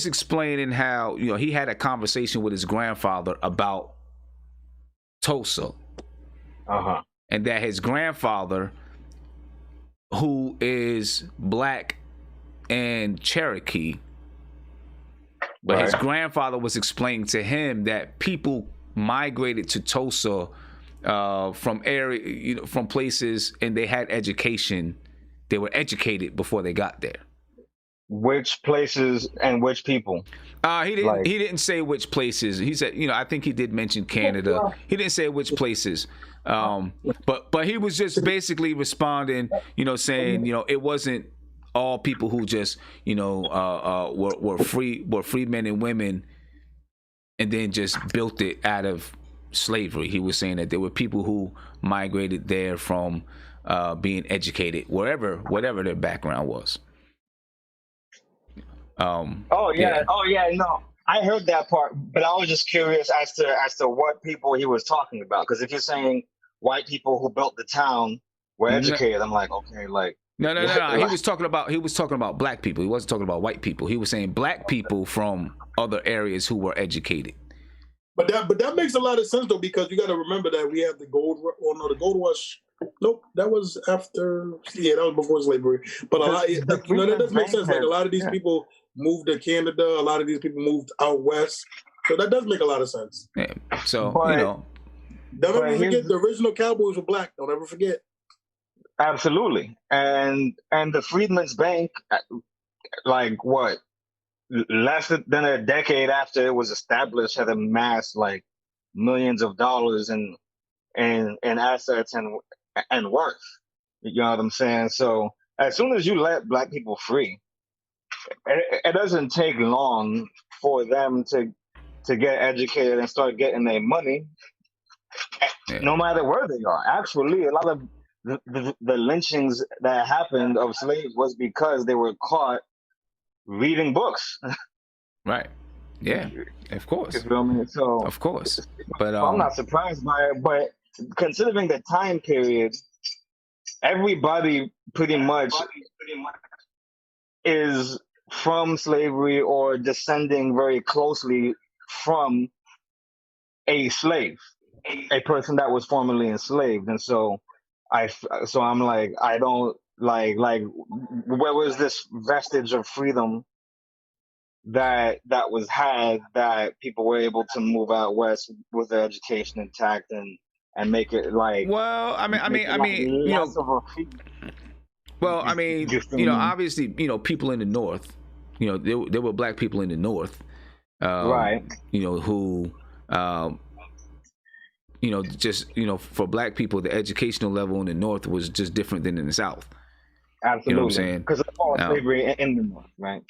Speaker 1: explaining how, he had a conversation with his grandfather about Tulsa.
Speaker 4: Uh-huh.
Speaker 1: And that his grandfather, who is black and Cherokee, but his grandfather was explaining to him that people migrated to Tulsa from places, and they had education. They were educated before they got there.
Speaker 4: Which places and which people?
Speaker 1: He didn't say which places. He said, I think he did mention Canada. He didn't say which places. But he was just basically responding, saying, it wasn't all people who just, were free men and women and then just built it out of slavery. He was saying that there were people who migrated there from being educated, whatever their background was.
Speaker 4: No, I heard that part, but I was just curious as to what people he was talking about. Because if you're saying white people who built the town were educated, I'm like, okay, like
Speaker 1: no. He was talking about black people. He wasn't talking about white people. He was saying black people from other areas who were educated.
Speaker 2: But that makes a lot of sense though, because you got to remember that we have the gold rush. Nope, that was after. Yeah, that was before slavery. But a lot, that does make sense. Like a lot of these people moved to Canada. A lot of these people moved out west. So that does make a lot of sense.
Speaker 1: Yeah. So
Speaker 2: don't ever forget the original cowboys were black. Don't ever forget.
Speaker 4: Absolutely, and the Freedmen's Bank, like what, less than a decade after it was established, had amassed like millions of dollars in assets and worth. You know what I'm saying? So as soon as you let black people free, it doesn't take long for them to get educated and start getting their money, no matter where they are. Actually, a lot of the lynchings that happened of slaves was because they were caught reading books.
Speaker 1: Right. Yeah, of course.
Speaker 4: You feel me? So
Speaker 1: of course, but
Speaker 4: I'm not surprised by it. But considering the time period, everybody pretty much is from slavery or descending very closely from a slave, a person that was formerly enslaved. And so I'm like, I don't like where was this vestige of freedom that was had, that people were able to move out west with their education intact and make it like,
Speaker 1: well, I mean, you know, well, I mean, you know, obviously, you know, people in the North, you know, there were black people in the North,
Speaker 4: right,
Speaker 1: you know, who, you know, just, you know, for black people, the educational level in the North was just different than in the South.
Speaker 4: Absolutely.
Speaker 1: You know what I'm saying?
Speaker 4: Because of all slavery in the North, right?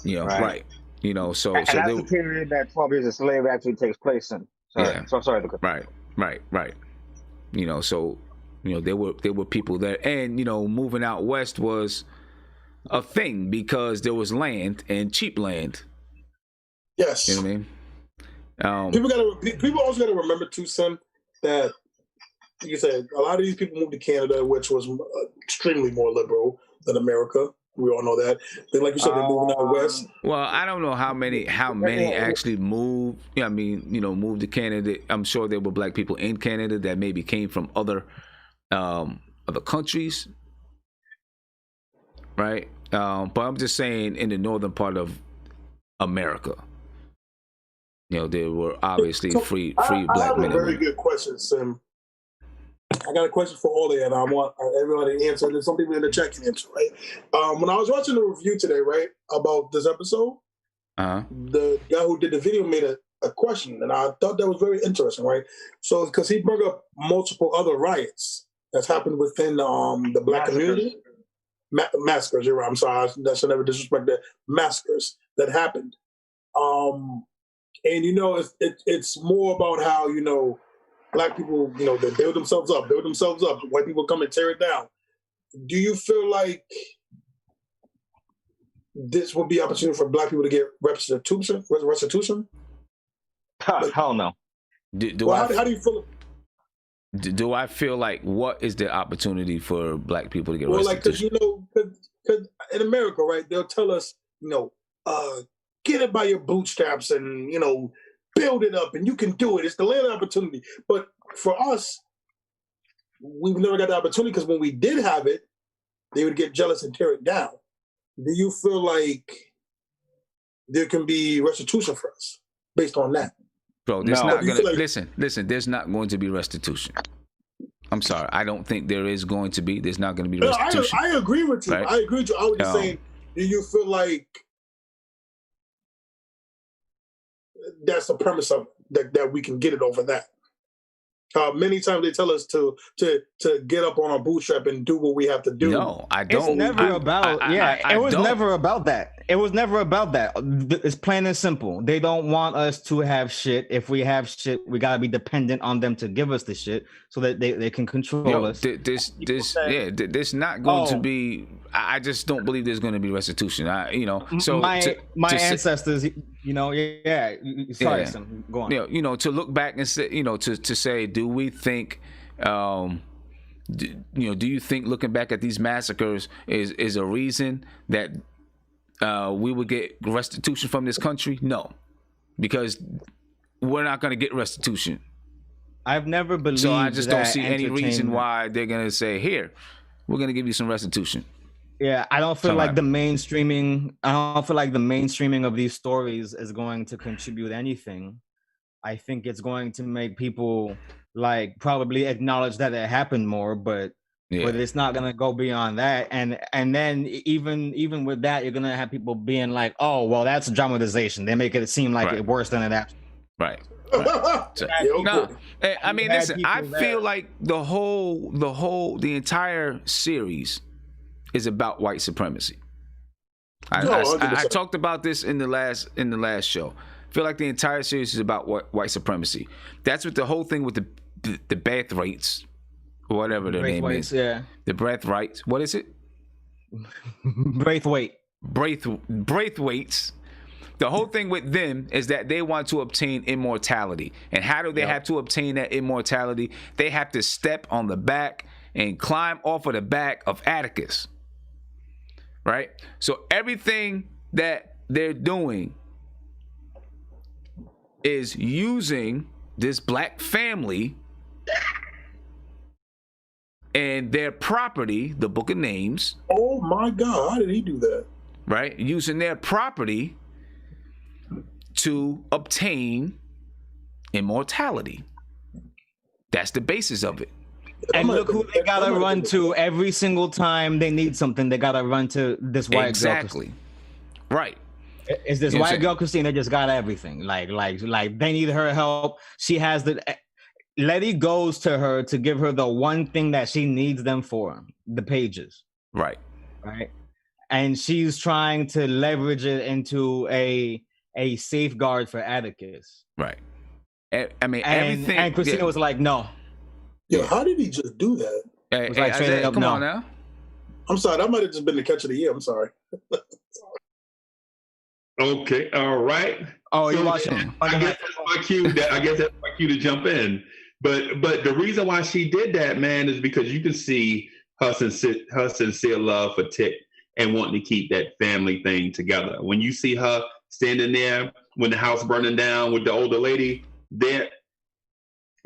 Speaker 1: You know, right. You know, so
Speaker 4: that's the period that 12 years of slavery actually takes place in. Sorry.
Speaker 1: Yeah.
Speaker 4: So sorry.
Speaker 1: Right. You know, so, you know, there were people there, and, you know, moving out west was a thing because there was land, and cheap land.
Speaker 2: Yes.
Speaker 1: You know what I mean?
Speaker 2: People also gotta remember too, Sim, that like you said, a lot of these people moved to Canada, which was extremely more liberal than America. We all know that. Like you said, they're moving out west.
Speaker 1: Well, I don't know how many actually moved. I mean, you know, moved to Canada. I'm sure there were black people in Canada that maybe came from other countries, right? But I'm just saying, in the northern part of America, you know, there were obviously free black men.
Speaker 2: I have a very good question, Sim. I got a question for all of you, and I want everybody to answer. There's some people in the chat can answer, right? When I was watching the review today, right, about this episode, the guy who did the video made a question, and I thought that was very interesting, right? So, because he brought up multiple other riots that's happened within the black community. Massacres, you're right. I'm sorry. That should never disrespect that. Massacres that happened. And, you know, it's more about how, you know, black people, you know, they build themselves up. White people come and tear it down. Do you feel like this would be an opportunity for black people to get restitution?
Speaker 4: Hell no.
Speaker 2: How do you feel?
Speaker 1: Do I feel like, what is the opportunity for black people to get
Speaker 2: restitution?
Speaker 1: Well, like,
Speaker 2: because, you know, because in America, right, they'll tell us, you know, get it by your bootstraps and, you know, build it up and you can do it. It's the land of opportunity. But for us, we've never got the opportunity because when we did have it, they would get jealous and tear it down. Do you feel like there can be restitution for us based on that?
Speaker 1: Bro, there's not gonna listen, there's not going to be restitution. I'm sorry. I don't think there is going to be. There's not going to be restitution.
Speaker 2: I agree with you. Right? I agree with you. I was just saying, do you feel like that's the premise of that we can get it over that? Many times they tell us to get up on our bootstrap and do what we have to do.
Speaker 1: No, I don't.
Speaker 5: It's never about it was never about that. It was never about that. It's plain and simple. They don't want us to have shit. If we have shit, we gotta be dependent on them to give us the shit so that they can control us.
Speaker 1: There's not going to be. I just don't believe there's going to be restitution. So
Speaker 5: my ancestors, you know, sorry, son, go on.
Speaker 1: You know, to look back and say, you know, to say, do we think, do you think looking back at these massacres is a reason that we would get restitution from this country? No, because we're not going to get restitution.
Speaker 5: I've never believed.
Speaker 1: So I just don't see any reason why they're going to say, here, we're going to give you some restitution.
Speaker 5: Yeah, I don't feel like the mainstreaming of these stories is going to contribute anything. I think it's going to make people like probably acknowledge that it happened more, but it's not gonna go beyond that. And then even with that, you're gonna have people being like, "Oh, well, that's dramatization. They make it seem like it's worse than it actually."
Speaker 1: Right. I mean, listen. I feel like the entire series is about white supremacy. I talked about this in the last show. I feel like the entire series is about white supremacy. That's what the whole thing with the birth rates, or whatever their name is. Yeah. The birth rights. What is it?
Speaker 5: Braithwaite.
Speaker 1: Braithwaites. the whole thing with them is that they want to obtain immortality. And how do they have to obtain that immortality? They have to step on the back and climb off of the back of Atticus. Right? So everything that they're doing is using this black family and their property, the Book of Names.
Speaker 2: Oh my God, how did he do that?
Speaker 1: Right? Using their property to obtain immortality. That's the basis of it.
Speaker 5: And look who they gotta run to every single time they need something. They gotta run to this white girl.
Speaker 1: Exactly. Right.
Speaker 5: Is this white girl Christina just got everything? Like they need her help. She has the. Letty goes to her to give her the one thing that she needs them for, the pages.
Speaker 1: Right.
Speaker 5: Right. And she's trying to leverage it into a safeguard for Atticus.
Speaker 1: Right. I mean, everything.
Speaker 5: And Christina was like, no.
Speaker 2: Yo, how did he just do that?
Speaker 1: Come on now.
Speaker 2: I'm sorry. That might have just been the catch of the year. I'm sorry.
Speaker 7: Okay. All right.
Speaker 5: Oh, you're watching.
Speaker 7: I guess that's my cue. I guess that's my cue to jump in. But the reason why she did that, man, is because you can see her sincere love for Tick and wanting to keep that family thing together. When you see her standing there when the house burning down with the older lady, there,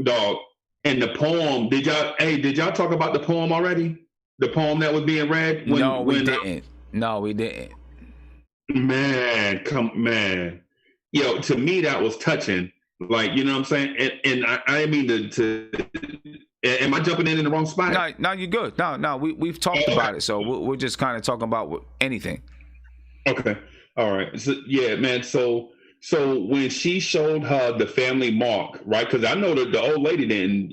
Speaker 7: dog. And the poem, did y'all talk about the poem already? The poem that was being read?
Speaker 1: No, we didn't. Man. Yo, to me, that was touching. Like, you know what I'm saying? And I mean to am I jumping in the wrong spot? No, you're good. No, we've talked about it. So we're just kind of talking about anything.
Speaker 7: Okay. All right. So, yeah, man. So when she showed her the family mark, right? Because I know that the old lady didn't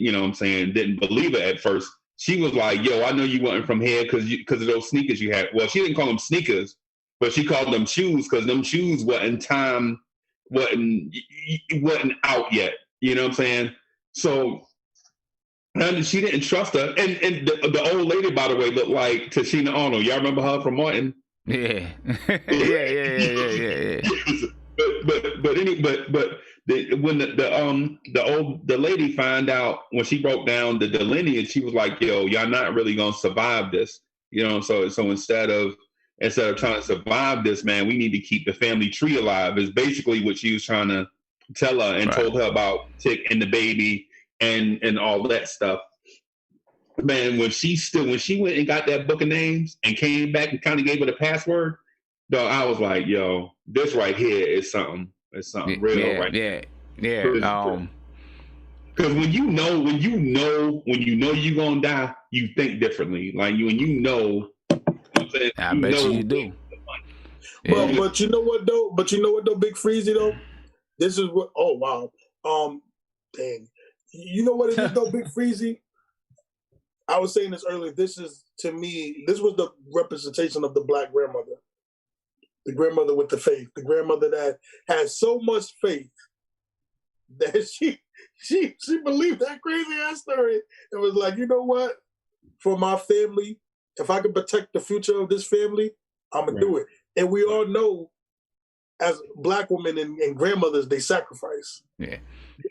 Speaker 7: believe it at first. She was like, yo, I know you wasn't from here because of those sneakers you had. Well, she didn't call them sneakers, but she called them shoes because them shoes wasn't out yet. You know what I'm saying? So she didn't trust her. And the old lady, by the way, looked like Tashina Arnold. Y'all remember her from Martin?
Speaker 1: Yeah. Yeah.
Speaker 7: When the lady found out, when she broke down the lineage, she was like, yo, y'all not really gonna survive this, you know. So instead of trying to survive this, man, we need to keep the family tree alive, is basically what she was trying to tell her, and told her about Tick and the baby and all that stuff. Man, when she went and got that book of names and came back and kind of gave her the password, though, I was like, yo, this right here is something. It's something real, right?
Speaker 1: Yeah.
Speaker 7: Because when you know you're gonna die, you think differently. Like when you know.
Speaker 1: I bet you do.
Speaker 2: But you know what though? Big Freezy though. This is what. Oh wow. Dang. You know what it is though, Big Freezy. I was saying this earlier. This is, to me, this was the representation of the black grandmother. The grandmother with the faith. The grandmother that has so much faith that she believed that crazy ass story and was like, you know what? For my family, if I can protect the future of this family, I'm gonna do it. And we all know, as black women and grandmothers, they sacrifice.
Speaker 1: Yeah.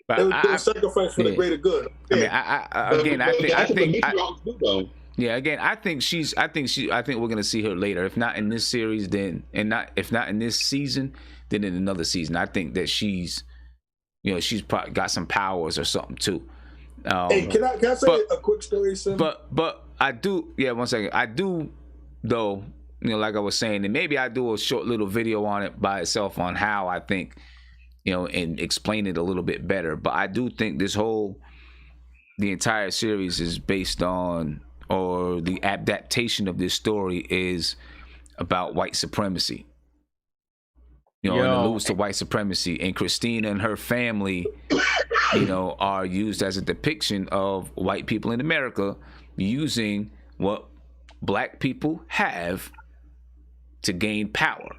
Speaker 2: They sacrifice for the greater good.
Speaker 1: Yeah. I think we're gonna see her later. If not in this series, then if not in this season, then in another season. I think that she's probably got some powers or something too.
Speaker 2: Hey, can I say a quick story, Sim?
Speaker 1: But I do. Yeah, 1 second. I do though. Like I was saying, and maybe I do a short little video on it by itself on how I think, and explain it a little bit better. But I do think the entire series is based on, or the adaptation of this story is about white supremacy. And alludes to white supremacy, and Christina and her family, are used as a depiction of white people in America using what black people have to gain power.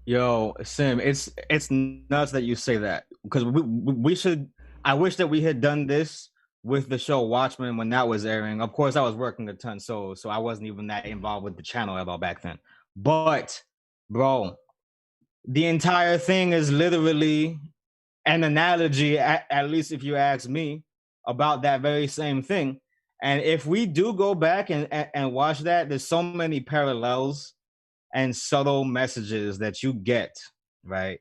Speaker 5: Yo, Sim, it's nuts that you say that, because we should. I wish that we had done this with the show Watchmen when that was airing. Of course, I was working a ton, so I wasn't even that involved with the channel at all back then. But, bro, the entire thing is literally an analogy, at least if you ask me, about that very same thing. And if we do go back and watch that, there's so many parallels and subtle messages that you get, right?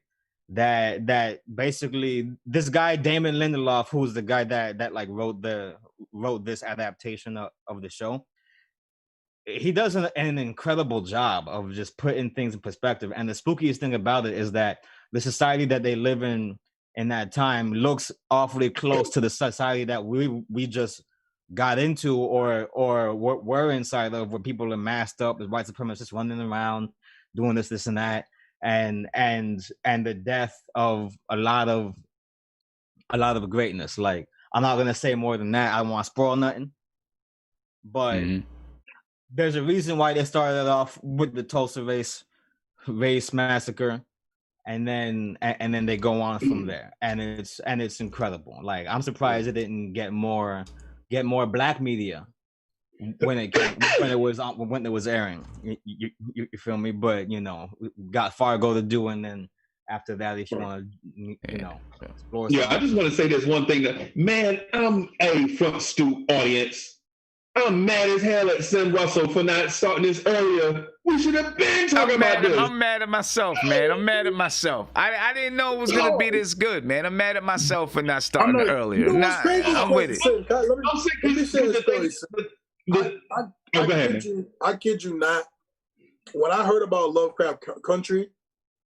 Speaker 5: That basically this guy Damon Lindelof, who's the guy that like wrote this adaptation of the show, he does an incredible job of just putting things in perspective. And the spookiest thing about it is that the society that they live in that time looks awfully close to the society that we just got into or were inside of, where people are masked up as white supremacists running around doing this and that, and the death of a lot of greatness. Like, I'm not gonna say more than that. I don't want to spoil nothing, but there's a reason why they started off with the Tulsa race massacre, and then they go on from there, and it's incredible. Like, I'm surprised it didn't get more black media when it was airing. You feel me? But got Fargo to do, and then after that, if you want to explore.
Speaker 7: Yeah, I just want to say this one thing that, man, I'm a Front Stoop audience. I'm mad as hell at Sam Russell for not starting this earlier. We should have been talking about this.
Speaker 1: I'm mad at myself, man. I'm mad at myself. I didn't know it was going to be this good, man. I'm mad at myself for not starting it earlier. I'm with it.
Speaker 2: I kid you not. When I heard about Lovecraft Country,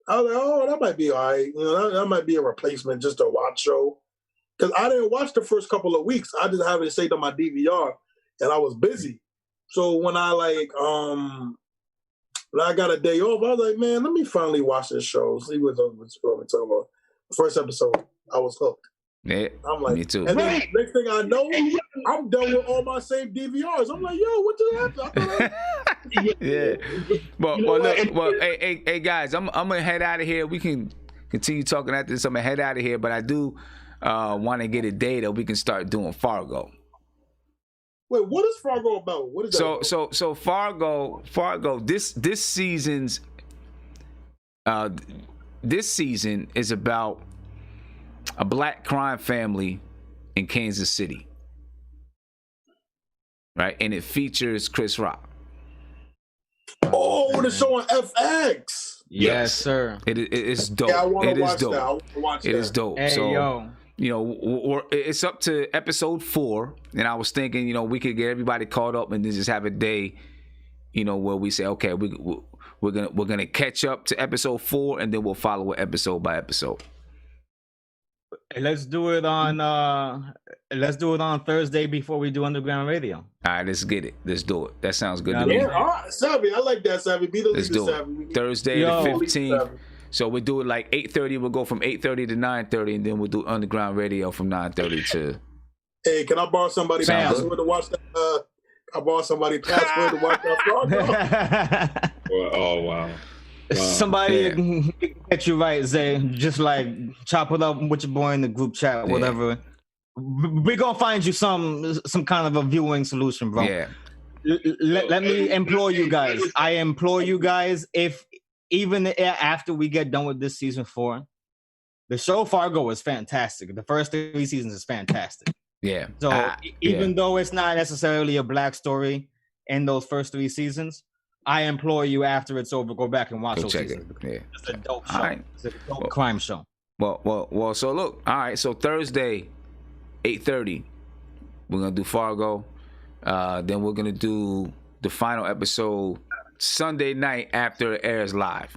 Speaker 2: I was like, oh, that might be all right. That might be a replacement, just a watch show. Because I didn't watch the first couple of weeks. I just have it saved on my DVR. And I was busy. So when I got a day off, I was like, man, let me finally watch this show. See what's going on. The first episode, I was hooked.
Speaker 1: Yeah,
Speaker 2: I'm like,
Speaker 1: me too.
Speaker 2: And then next thing I know, I'm done with all my saved DVRs. I'm like, yo, what just happened?
Speaker 1: Yeah. Well, hey guys, I'm gonna head out of here. We can continue talking after this. I'm gonna head out of here, but I do want to get a day that we can start doing Fargo.
Speaker 2: Wait, what is Fargo about? What is that about?
Speaker 1: So Fargo. This season's this season is about a black crime family in Kansas City, right? And it features Chris Rock.
Speaker 2: Oh, the show on FX.
Speaker 5: Yes, sir.
Speaker 1: It's dope.
Speaker 2: Yeah, I want to
Speaker 1: watch
Speaker 2: that. I want to watch that.
Speaker 1: It is dope.
Speaker 5: Hey, yo.
Speaker 1: It's up to episode 4, and I was thinking, we could get everybody caught up and then just have a day, where we say, okay, we're gonna catch up to episode 4, and then we'll follow it episode by episode.
Speaker 5: Let's do it on Thursday before we do Underground Radio.
Speaker 1: All right, let's get it. Let's do it. That sounds good to
Speaker 2: me.
Speaker 1: Yeah,
Speaker 2: all right, Savvy. I like that, Savvy. Be the leader, Savvy.
Speaker 1: Thursday the 15th. So we'll do it like 8:30. We'll go from 8:30 to 9:30, and then we'll do Underground Radio from 9:30 to.
Speaker 2: Hey, can I borrow somebody's password to watch that? I borrow somebody's password to watch that.
Speaker 7: Oh wow.
Speaker 5: Somebody get you right, Zay. Just like chop it up with your boy in the group chat, whatever. We're gonna find you some kind of a viewing solution, bro.
Speaker 1: Yeah.
Speaker 5: Let me implore you guys. I implore you guys, if even after we get done with this season 4, the show Fargo is fantastic. The first 3 seasons is fantastic.
Speaker 1: Yeah.
Speaker 5: So even though it's not necessarily a black story in those first 3 seasons, I implore you, after it's over, go back and watch those seasons. Yeah. It's a dope show. Right. It's a dope crime show.
Speaker 1: Well. So look. All right. So Thursday, 8:30, we're gonna do Fargo. Then we're gonna do the final episode Sunday night after it airs live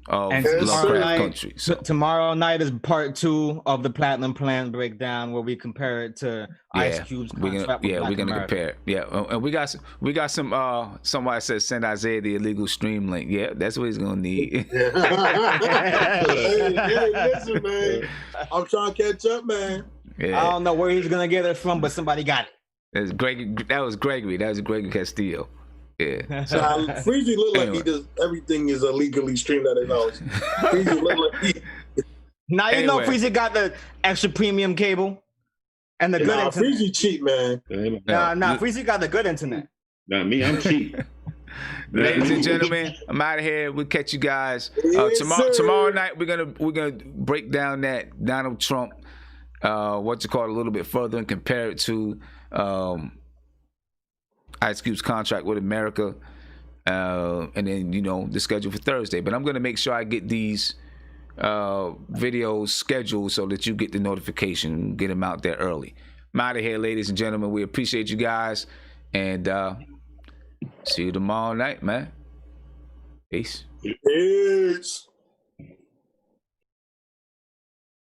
Speaker 1: of Lovecraft Country. So
Speaker 5: tomorrow night is part 2 of the Platinum Plan breakdown, where we compare it to Ice Cube's contract. We're gonna compare it. Yeah, and we got some. Somebody says send Isaiah the illegal stream link. Yeah, that's what he's gonna need.
Speaker 2: Hey, listen, man. I'm trying to catch up, man.
Speaker 1: Yeah.
Speaker 5: I don't know where he's gonna get it from, but somebody got it.
Speaker 1: That was Gregory. That was Gregory Castillo. Yeah.
Speaker 2: So Freezy look like he does everything is illegally streamed at his house. Freezy look like
Speaker 5: Now you know Freezy got the extra premium cable and the good internet.
Speaker 2: Freezy cheap, man.
Speaker 5: Nah, Freezy got the good internet.
Speaker 7: Not me, I'm cheap.
Speaker 1: Ladies and gentlemen, I'm out of here. We'll catch you guys tomorrow night. We're gonna break down that Donald Trump, a little bit further and compare it to Ice Cube's contract with America, and then the schedule for Thursday. But I'm gonna make sure I get these videos scheduled so that you get the notification, get them out there early. I'm out of here, ladies and gentlemen. We appreciate you guys, and see you tomorrow night, man. Peace.
Speaker 2: Peace.